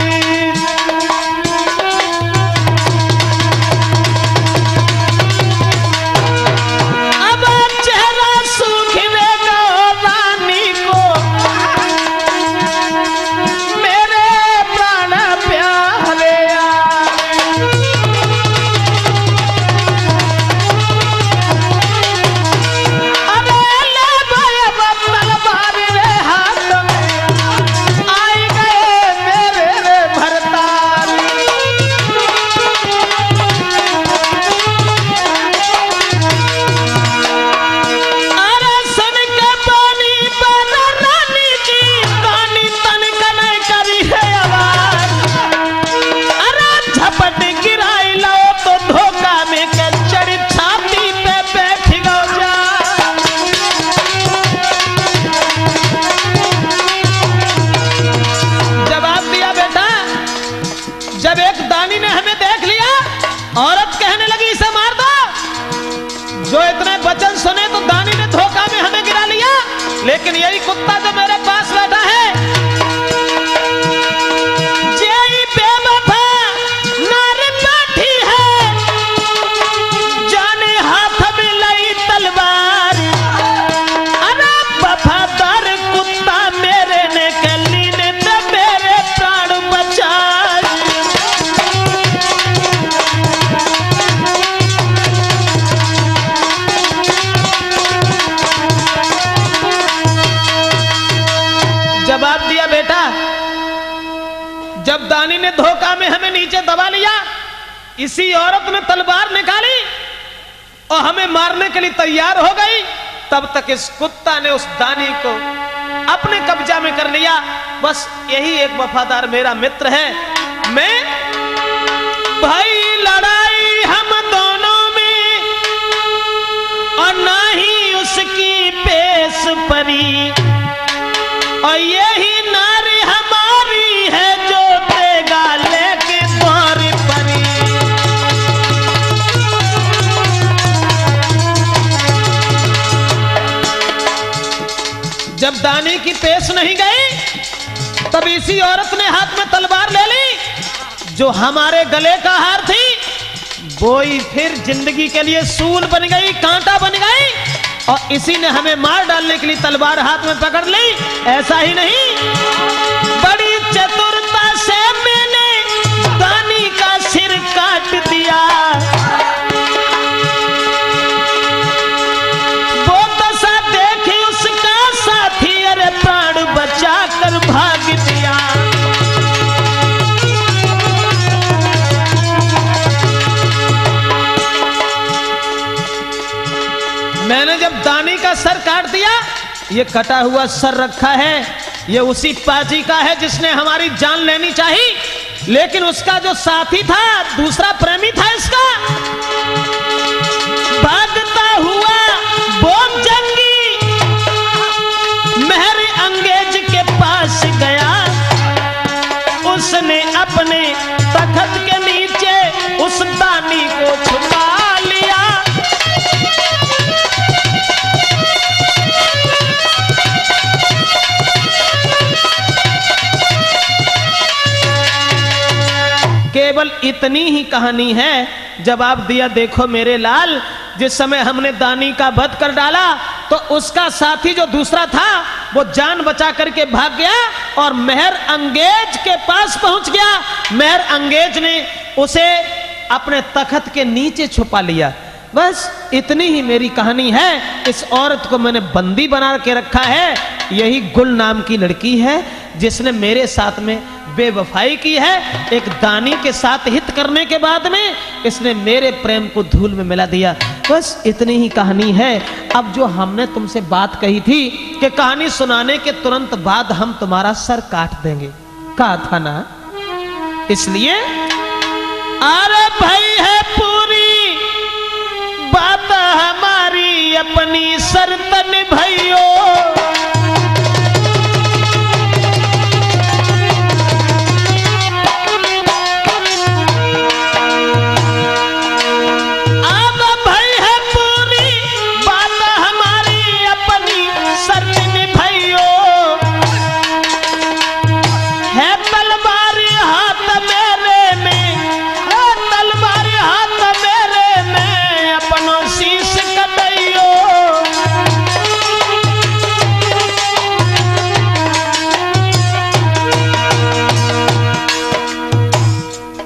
जब एक दानी ने हमें देख लिया, औरत कहने लगी इसे मार दो। जो इतने वचन सुने तो दानी ने धोखा में हमें गिरा लिया, लेकिन यही कुत्ता जो मेरे पास बैठा है, यही बेवफा नारी बैठी है, जाने हाथ में लाई तलवार। अरे वफादार कुत्ता मेरे ने कली ने तो मेरे प्राण बचा। जवाब दिया बेटा, जब दानी ने धोखा में हमें नीचे दबा लिया, इसी औरत ने तलवार निकाली और हमें मारने के लिए तैयार हो गई, तब तक इस कुत्ता ने उस दानी को अपने कब्जा में कर लिया। बस यही एक वफादार मेरा मित्र है। मैं भाई लड़ाई हम दोनों में और ना ही उसकी पेश परी, और यही नारी हमारी है जो देगा लेके द्वार परी। जब दानी की पेश नहीं गई, तब इसी औरत ने हाथ में तलवार ले ली। जो हमारे गले का हार थी वो ही फिर जिंदगी के लिए सूल बन गई, कांटा बन गई, और इसी ने हमें मार डालने के लिए तलवार हाथ में पकड़ ली। ऐसा ही नहीं, बड़ी चतुरता से मैंने दानी का सिर काट दिया। वो दशा देखी उसका साथी, अरे प्राण बचा कर भाग दिया। मैंने जब दानी का सर काट दिया, ये कटा हुआ सर रखा है, ये उसी पाजी का है जिसने हमारी जान लेनी चाहिए, लेकिन उसका जो साथी था, दूसरा प्रेमी था इसका, भागता हुआ बोम जंगी मेहर अंगेज के पास गया। उसने अपने तख्त के नीचे उस दानी को छुपा लिया। केवल इतनी ही कहानी है। जवाब दिया, देखो मेरे लाल, जिस समय हमने दानी का वध कर डाला तो उसका साथी जो दूसरा था वो जान बचा करके भाग गया और मेहर अंगेज के पास पहुंच गया। मेहर अंगेज ने उसे अपने तख्त के नीचे छुपा लिया। बस इतनी ही मेरी कहानी है। इस औरत को मैंने बंदी बना के रखा है। यही गुल नाम की लड़की है जिसने मेरे साथ में बेवफाई की है। एक दानी के साथ हित करने के बाद में इसने मेरे प्रेम को धूल में मिला दिया। बस इतनी ही कहानी है। अब जो हमने तुमसे बात कही थी कि कहानी सुनाने के तुरंत बाद हम तुम्हारा सर काट देंगे, कहा था ना, इसलिए अरे भाई है पूरी बात हमारी, अपनी शर्त निभाइयो।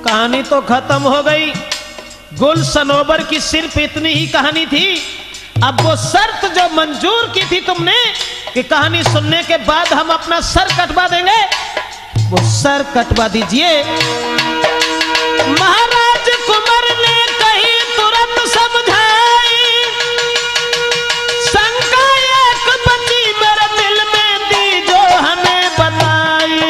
कहानी तो खत्म हो गई। गुल सनोबर की सिर्फ इतनी ही कहानी थी। अब वो शर्त जो मंजूर की थी तुमने कि कहानी सुनने के बाद हम अपना सर कटवा देंगे, वो सर कटवा दीजिए। महाराज कुंवर ने कही तुरंत समझाई, शंका एक बची मेरे दिल में दी जो हमें बताई।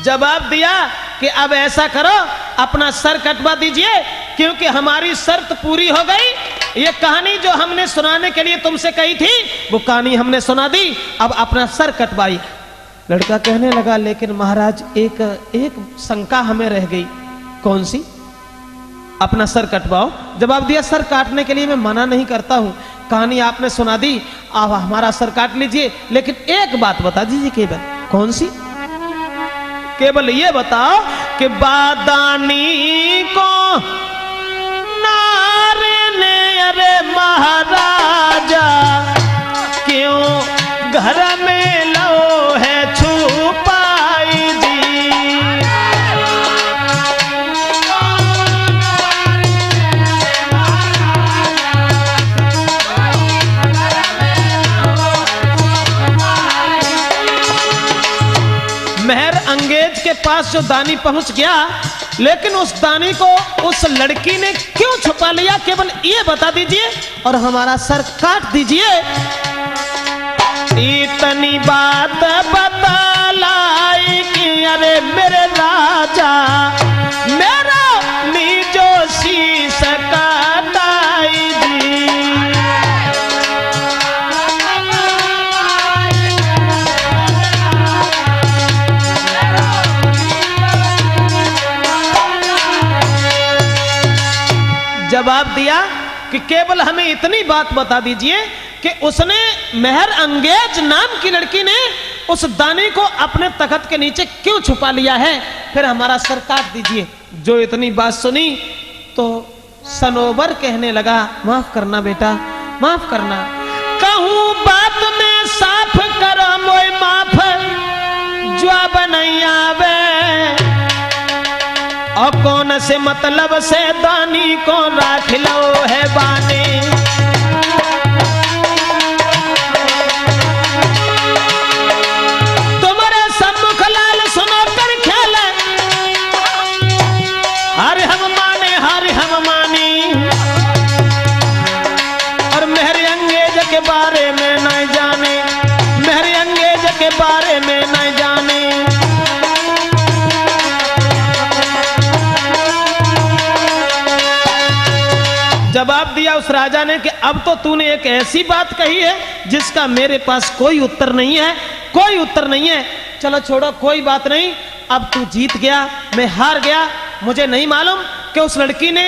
जवाब दिया कि अब ऐसा करो, अपना सर कटवा दीजिए, क्योंकि हमारी शर्त पूरी हो गई। ये कहानी जो हमने सुनाने के लिए तुमसे कही थी वो कहानी हमने सुना दी, अब अपना सर कटवाई। लड़का कहने लगा, लेकिन महाराज एक शंका हमें रह गई। कौन सी? अपना सर कटवाओ। जवाब दिया, सर काटने के लिए मैं मना नहीं करता हूं, कहानी आपने सुना दी, अब हमारा सर काट लीजिए, लेकिन एक बात बता दीजिए केवल। कौन सी? केवल ये बताओ कि बादानी को नारे ने अरे महाराजा क्यों घर में लो है छुपाई जी। मेहर अंगेज के पास जो दानी पहुंच गया, लेकिन उस दानी को उस लड़की ने क्यों छुपा लिया, केवल ये बता दीजिए और हमारा सर काट दीजिए। इतनी बात बतलाई कि अरे मेरे राजा मेरा नीजो शीश काटाई दी। जवाब दिया कि केवल हमें इतनी बात बता दीजिए कि उसने मेहर अंगेज नाम की लड़की ने उस दानी को अपने तख्त के नीचे क्यों छुपा लिया है, फिर हमारा सर काट दीजिए। जो इतनी बात सुनी तो सनोबर कहने लगा, माफ करना बेटा, माफ करना। कहूँ बात में साफ करो मोय माफ जवाब नहीं आवे, और कौन से मतलब से दानी को राख लो है बानी। तुम्हारे सम्मुख लाल सुनो कर ख्याल, हर हम माने हर हम मानी, और मेहर अंगेज के बारे में नहीं जाने, मेहर अंगेज के बारे में नहीं जाने। जवाब दिया उस राजा ने कि अब तो तूने एक ऐसी बात कही है जिसका मेरे पास कोई उत्तर नहीं है, कोई उत्तर नहीं है। चलो छोड़ो, कोई बात नहीं, अब तू जीत गया, मैं हार गया। मुझे नहीं मालूम कि उस लड़की ने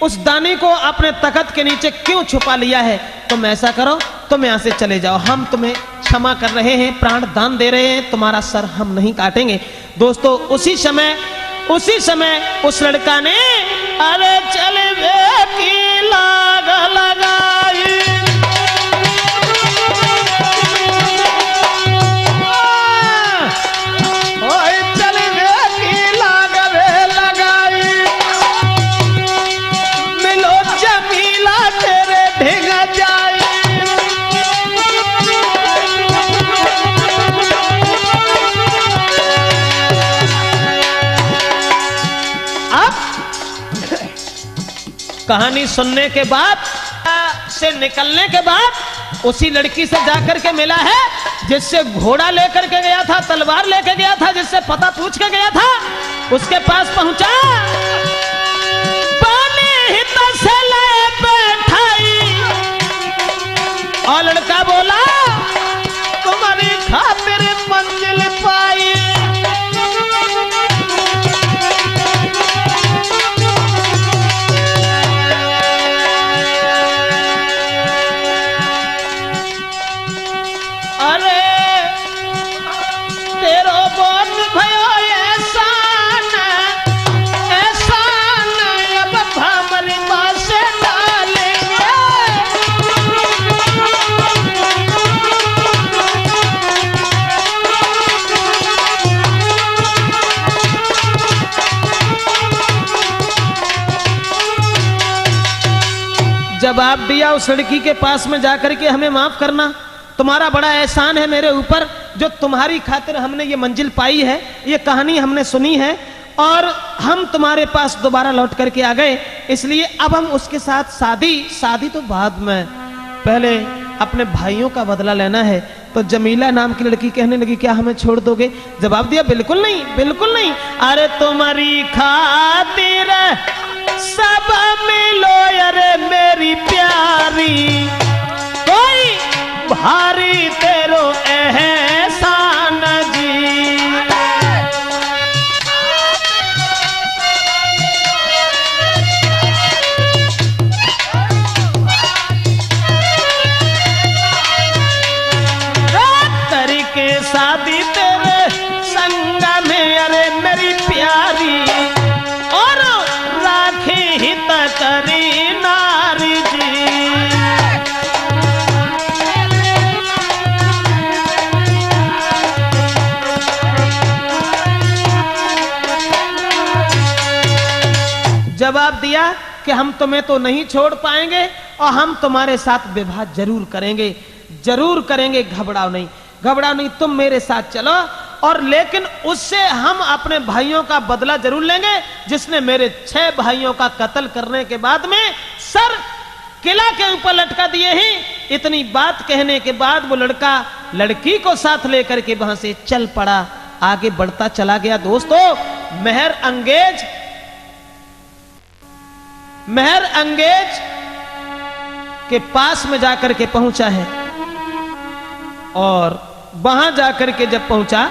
उस दानी को अपने तख्त के नीचे क्यों छुपा लिया है। तुम ऐसा करो, तुम यहां से चले जाओ, हम तुम्हें क्षमा कर रहे हैं, प्राण दान दे रहे हैं, तुम्हारा सर हम नहीं काटेंगे। दोस्तों उसी समय उस लड़का ने अरे चल वे की लाग लगाई, ओए चल वे की लाग वे लगाई, मिलो जमीला तेरे ढिग जाए। कहानी सुनने के बाद से निकलने के बाद उसी लड़की से जाकर के मिला है जिससे घोड़ा लेकर के गया था, तलवार लेकर गया था, जिससे पता पूछ के गया था, उसके पास पहुंचा। पानी हित से ले बैठाई, और लड़का बोला तुम्हारी खातिर मंजिल पाई। जवाब दिया उस लड़की के पास में जाकर के हमें माफ करना, तुम्हारा बड़ा एहसान है मेरे ऊपर, जो तुम्हारी खातिर हमने ये मंजिल पाई है, ये कहानी हमने सुनी है, और हम तुम्हारे पास दोबारा लौट करके आ गए, इसलिए अब हम उसके साथ शादी तो बाद में, पहले अपने भाइयों का बदला लेना है। तो जमीला नाम की लड़की कहने लगी क्या हमें छोड़ दोगे? जवाब दिया बिल्कुल नहीं, बिल्कुल नहीं। अरे तुम्हारी खातिर सब मिलो अरे मेरी प्यारी, कोई भारी तेरो एहसान जी। तरीके शादी तेरे संग में अरे मेरी प्यारी, और राखी हित करी नारी जी। जवाब दिया कि हम तुम्हें तो नहीं छोड़ पाएंगे और हम तुम्हारे साथ विवाह जरूर करेंगे, जरूर करेंगे, घबराओ नहीं, तुम मेरे साथ चलो, और लेकिन उससे हम अपने भाइयों का बदला जरूर लेंगे, जिसने मेरे 6 भाइयों का कत्ल करने के बाद में सर किला के ऊपर लटका दिए हैं। इतनी बात कहने के बाद वो लड़का लड़की को साथ लेकर के वहां से चल पड़ा, आगे बढ़ता चला गया। दोस्तों मेहर अंगेज के पास में जाकर के पहुंचा है, और वहां जाकर के जब पहुंचा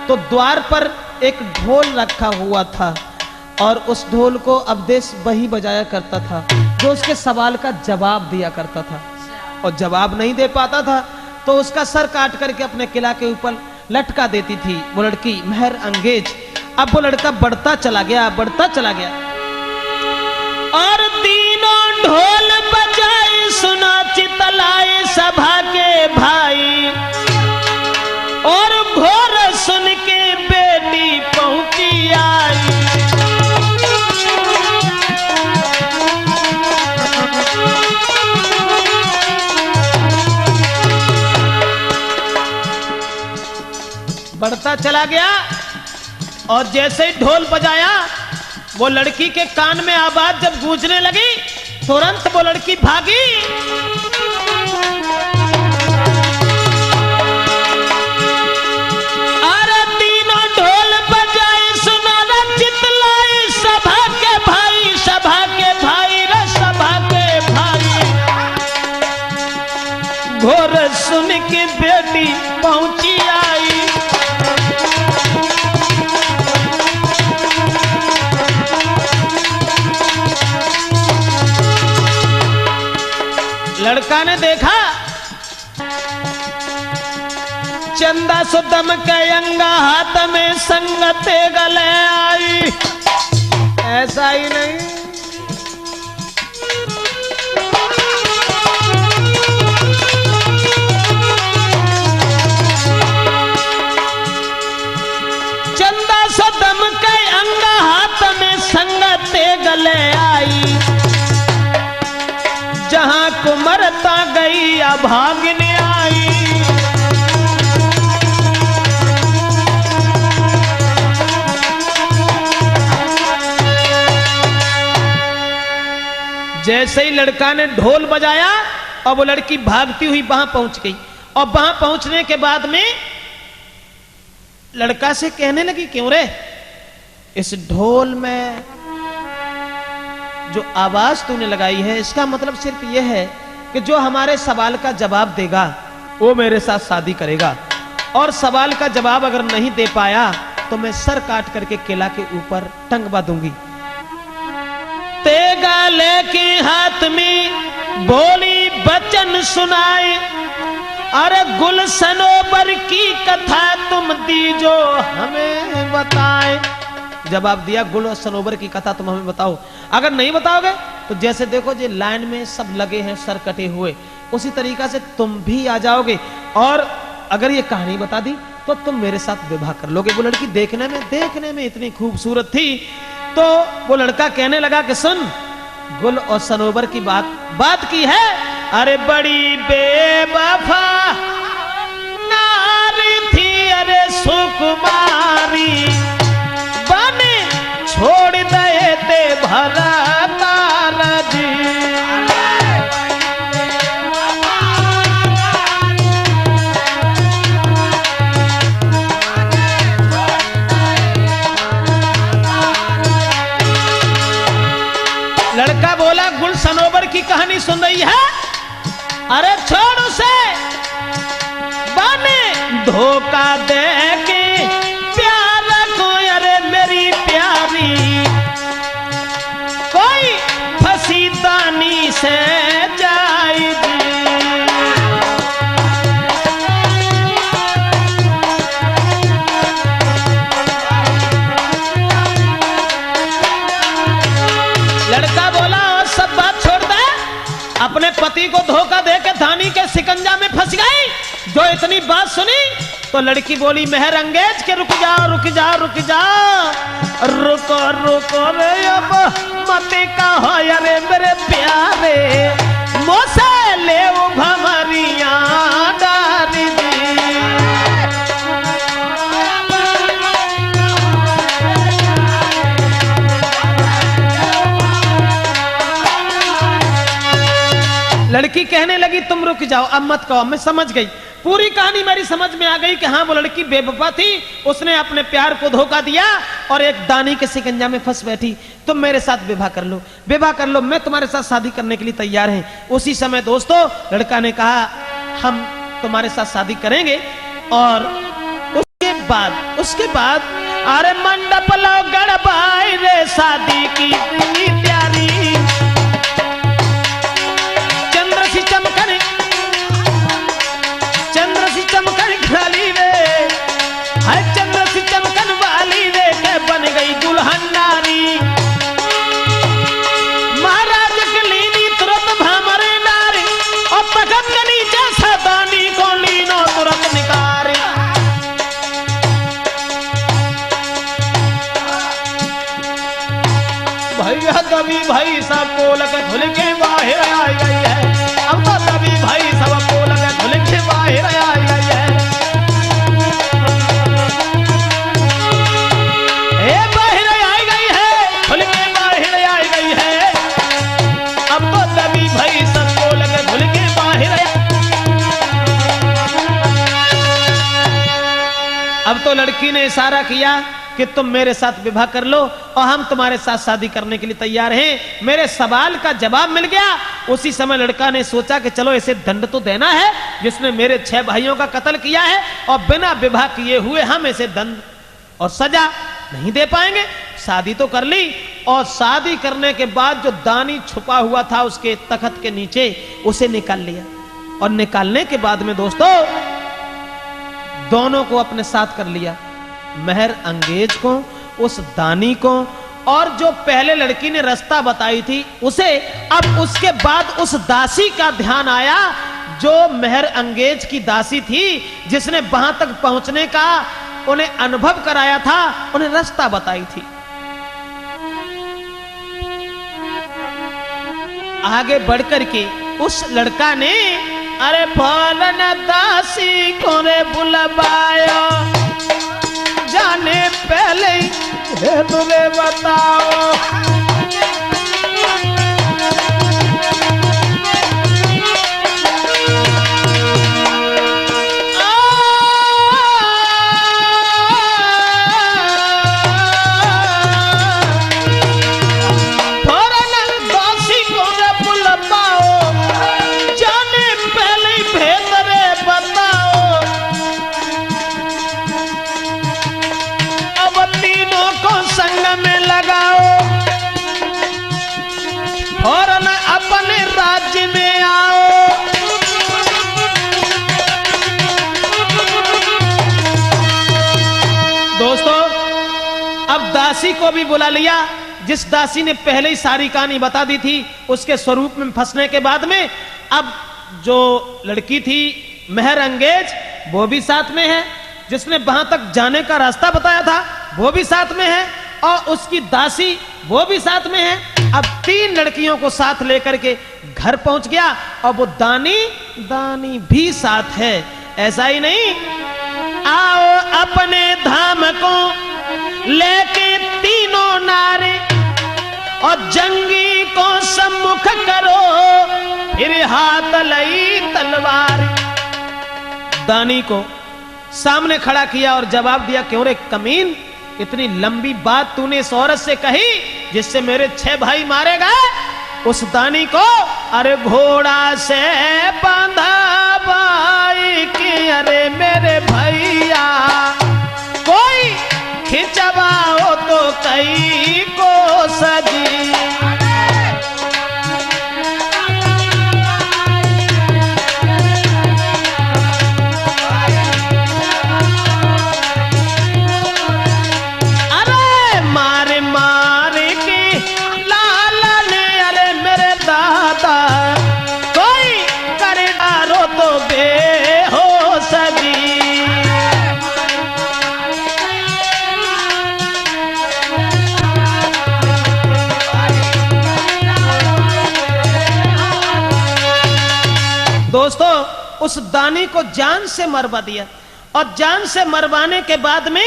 तो द्वार पर एक ढोल रखा हुआ था, और उस ढोल को अवधेश वही बजाया करता था जो उसके सवाल का जवाब दिया करता था, और जवाब नहीं दे पाता था तो उसका सर काट करके अपने किला के ऊपर लटका देती थी वो लड़की मेहर अंगेज। अब वो लड़का बढ़ता चला गया, और तीनों ढोल बजाए सुना चितलाए सभा के भाई, और घोर सुन के बेटी पहुंची आई। बढ़ता चला गया और जैसे ही ढोल बजाया, वो लड़की के कान में आवाज जब गूंजने लगी, तुरंत वो लड़की भागी। अरे तीनों ढोल बजाए, सुनारा चितलाए सभा के भाई, सभा के भाई रे सभा के भाई। घोर सुन के बेटी पहुंची आई। लड़का ने देखा चंदा सुदम के अंगा हाथ में संगते गले आई। ऐसा ही नहीं, चंदा सुदम के अंगा हाथ में संगते गले आई। जहां कुमरता गई अभागिनी आई। जैसे ही लड़का ने ढोल बजाया और वो लड़की भागती हुई वहां पहुंच गई, और वहां पहुंचने के बाद में लड़का से कहने लगी, क्यों रे, इस ढोल में जो आवाज तूने लगाई है, इसका मतलब सिर्फ यह है कि जो हमारे सवाल का जवाब देगा वो मेरे साथ शादी करेगा, और सवाल का जवाब अगर नहीं दे पाया तो मैं सर काट करके किला के ऊपर टंगवा दूंगी। तेगा लेके हाथ में बोली वचन सुनाए, अरे गुल सनोबर की कथा तुम दीजो हमें बताए। जवाब दिया, गुल सनोबर की कथा तुम हमें बताओ। अगर नहीं बताओगे तो जैसे देखो जो लाइन में सब लगे हैं सर कटे हुए, उसी तरीका से तुम भी आ जाओगे, और अगर ये कहानी बता दी तो तुम मेरे साथ विवाह कर लोगे। वो लड़की देखने में इतनी खूबसूरत थी, तो वो लड़का कहने लगा कि सुन, गुल और सनोबर की बात की है। अरे बड़ी बेवफा नारी थी, अरे सुकुमारी, बने छोड़ दे ते भरा तारा जी। लड़का बोला, गुल सनोबर की कहानी सुन रही है, अरे छोड़ उसे, बने धोखा दे के प्यार को, अरे मेरी प्यारी, कोई फंसी दानी से जाएगी। लड़का बोला, और सब बात छोड़ दे, अपने पति को धोखा दे के धानी के सिकंजा में फंस गई। जो इतनी बात सुनी तो लड़की बोली, मेहर अंगेज के रुक जाओ रुक जाओ रुक जाओ, रुको रुको रे अब मत कहो अरे मेरे प्यारे, मोसे ले वो भमरिया डारी दी। लड़की कहने लगी, तुम रुक जाओ, अब मत कहो, मैं समझ गई, पूरी कहानी मेरी समझ में आ गई कि हाँ वो लड़की बेवफा थी, उसने अपने प्यार को धोखा दिया और एक दानी के सिकंजा में फंस बैठी। तुम मेरे साथ विवाह कर लो, विवाह कर लो, मैं तुम्हारे साथ शादी करने के लिए तैयार हैं। उसी समय दोस्तों लड़का ने कहा, हम तुम्हारे साथ शादी करेंगे। और उसके बाद अरे मंडप लो गड़बाई रे, शादी की तैयारी, चंद्र सी चमकन खाली वे, हर चंद्र सी चमकन वाली वे के बन गई दुल्हन नारी। महाराज कलीनी तुरंत भामरे नारी, और तभी भाई सब पोलक धुल के बाहर आई गई है, अब तो तभी भाई सब पोलक धुल के बाहर आई गई है। ए बाहर आई गई है, धुल के बाहर आई गई है, अब तो तभी भाई सब पोलक धुल के बाहर। अब तो लड़की ने इशारा किया कि तुम मेरे साथ विवाह कर लो और हम तुम्हारे साथ शादी करने के लिए तैयार हैं। मेरे सवाल का जवाब मिल गया। उसी समय लड़का ने सोचा कि चलो इसे दंड तो देना है, जिसने मेरे 6 भाइयों का कत्ल किया है, और बिना विवाह किए हुए हम इसे दंड और सजा नहीं दे पाएंगे। शादी तो कर ली, और शादी करने के बाद जो दानी छुपा हुआ था उसके तख्त के नीचे, उसे निकाल लिया। और निकालने के बाद में दोस्तों दोनों को अपने साथ कर लिया, मेहर अंगेज को, उस दानी को, और जो पहले लड़की ने रास्ता बताई थी उसे। अब उसके बाद उस दासी का ध्यान आया, जो मेहर अंगेज की दासी थी, जिसने वहां तक पहुंचने का उन्हें अनुभव कराया था, उन्हें रास्ता बताई थी। आगे बढ़कर के उस लड़का ने, अरे फौरन दासी को रे बुलवाया, जाने पहले ही तुम्हें बताओ। दासी को भी बुला लिया, जिस दासी ने पहले ही सारी कहानी बता दी थी। उसके स्वरूप में फंसने के बाद में अब जो लड़की थी मेहर अंगेज, वो भी साथ में है, जिसने वहां तक जाने का रास्ता बताया था वो भी साथ में है, और उसकी दासी वो भी साथ में है। अब 3 लड़कियों को साथ लेकर के घर पहुंच गया, और वो दानी भी साथ है। ऐसा ही नहीं, आओ अपने धाम को लेके तीनों नारे, और जंगी को सम्मुख करो, फिर हाथ लई तलवार। दानी को सामने खड़ा किया और जवाब दिया, क्यों रे कमीन, इतनी लंबी बात तूने इस औरत से कही जिससे मेरे 6 भाई मारे गए। उस दानी को, अरे घोड़ा से बांधा भाई की, अरे मेरे भैया कोई खिंचवाओ तो कई को सजी। अरे मारे मारे के लाला ने, अरे मेरे दादा कोई करे डारो तो बेहो सजी। दोस्तों उस दानी को जान से मरवा दिया, और जान से मरवाने के बाद में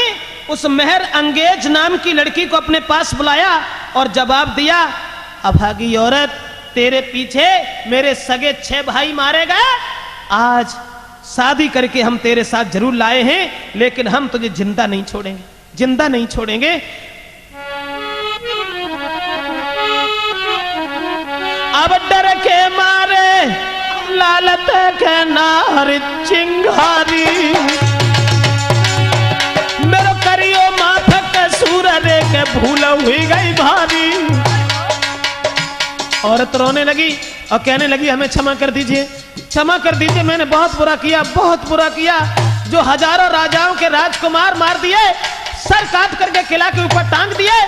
उस मेहर अंगेज नाम की लड़की को अपने पास बुलाया और जवाब दिया, अभागी औरत, तेरे पीछे मेरे सगे 6 भाई मारे गए। आज शादी करके हम तेरे साथ जरूर लाए हैं, लेकिन हम तुझे जिंदा नहीं छोड़ेंगे, जिंदा नहीं छोड़ेंगे। अब डर के मारे लालत के नार चिंगारी, मेरो करियो माफक सूर रे के भूल हुई गई भारी। औरत रोने लगी और कहने लगी, हमें क्षमा कर दीजिए, क्षमा कर दीजिए, मैंने बहुत बुरा किया, बहुत बुरा किया। जो हजारों राजाओं के राजकुमार मार दिए, सर काट करके किला के ऊपर टांग दिए,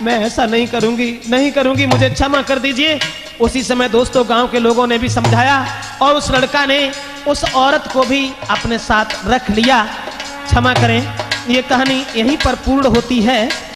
मैं ऐसा नहीं करूंगी, नहीं करूंगी, मुझे क्षमा कर दीजिए। उसी समय दोस्तों गांव के लोगों ने भी समझाया, और उस लड़का ने उस औरत को भी अपने साथ रख लिया। क्षमा करें, ये कहानी यहीं पर पूर्ण होती है।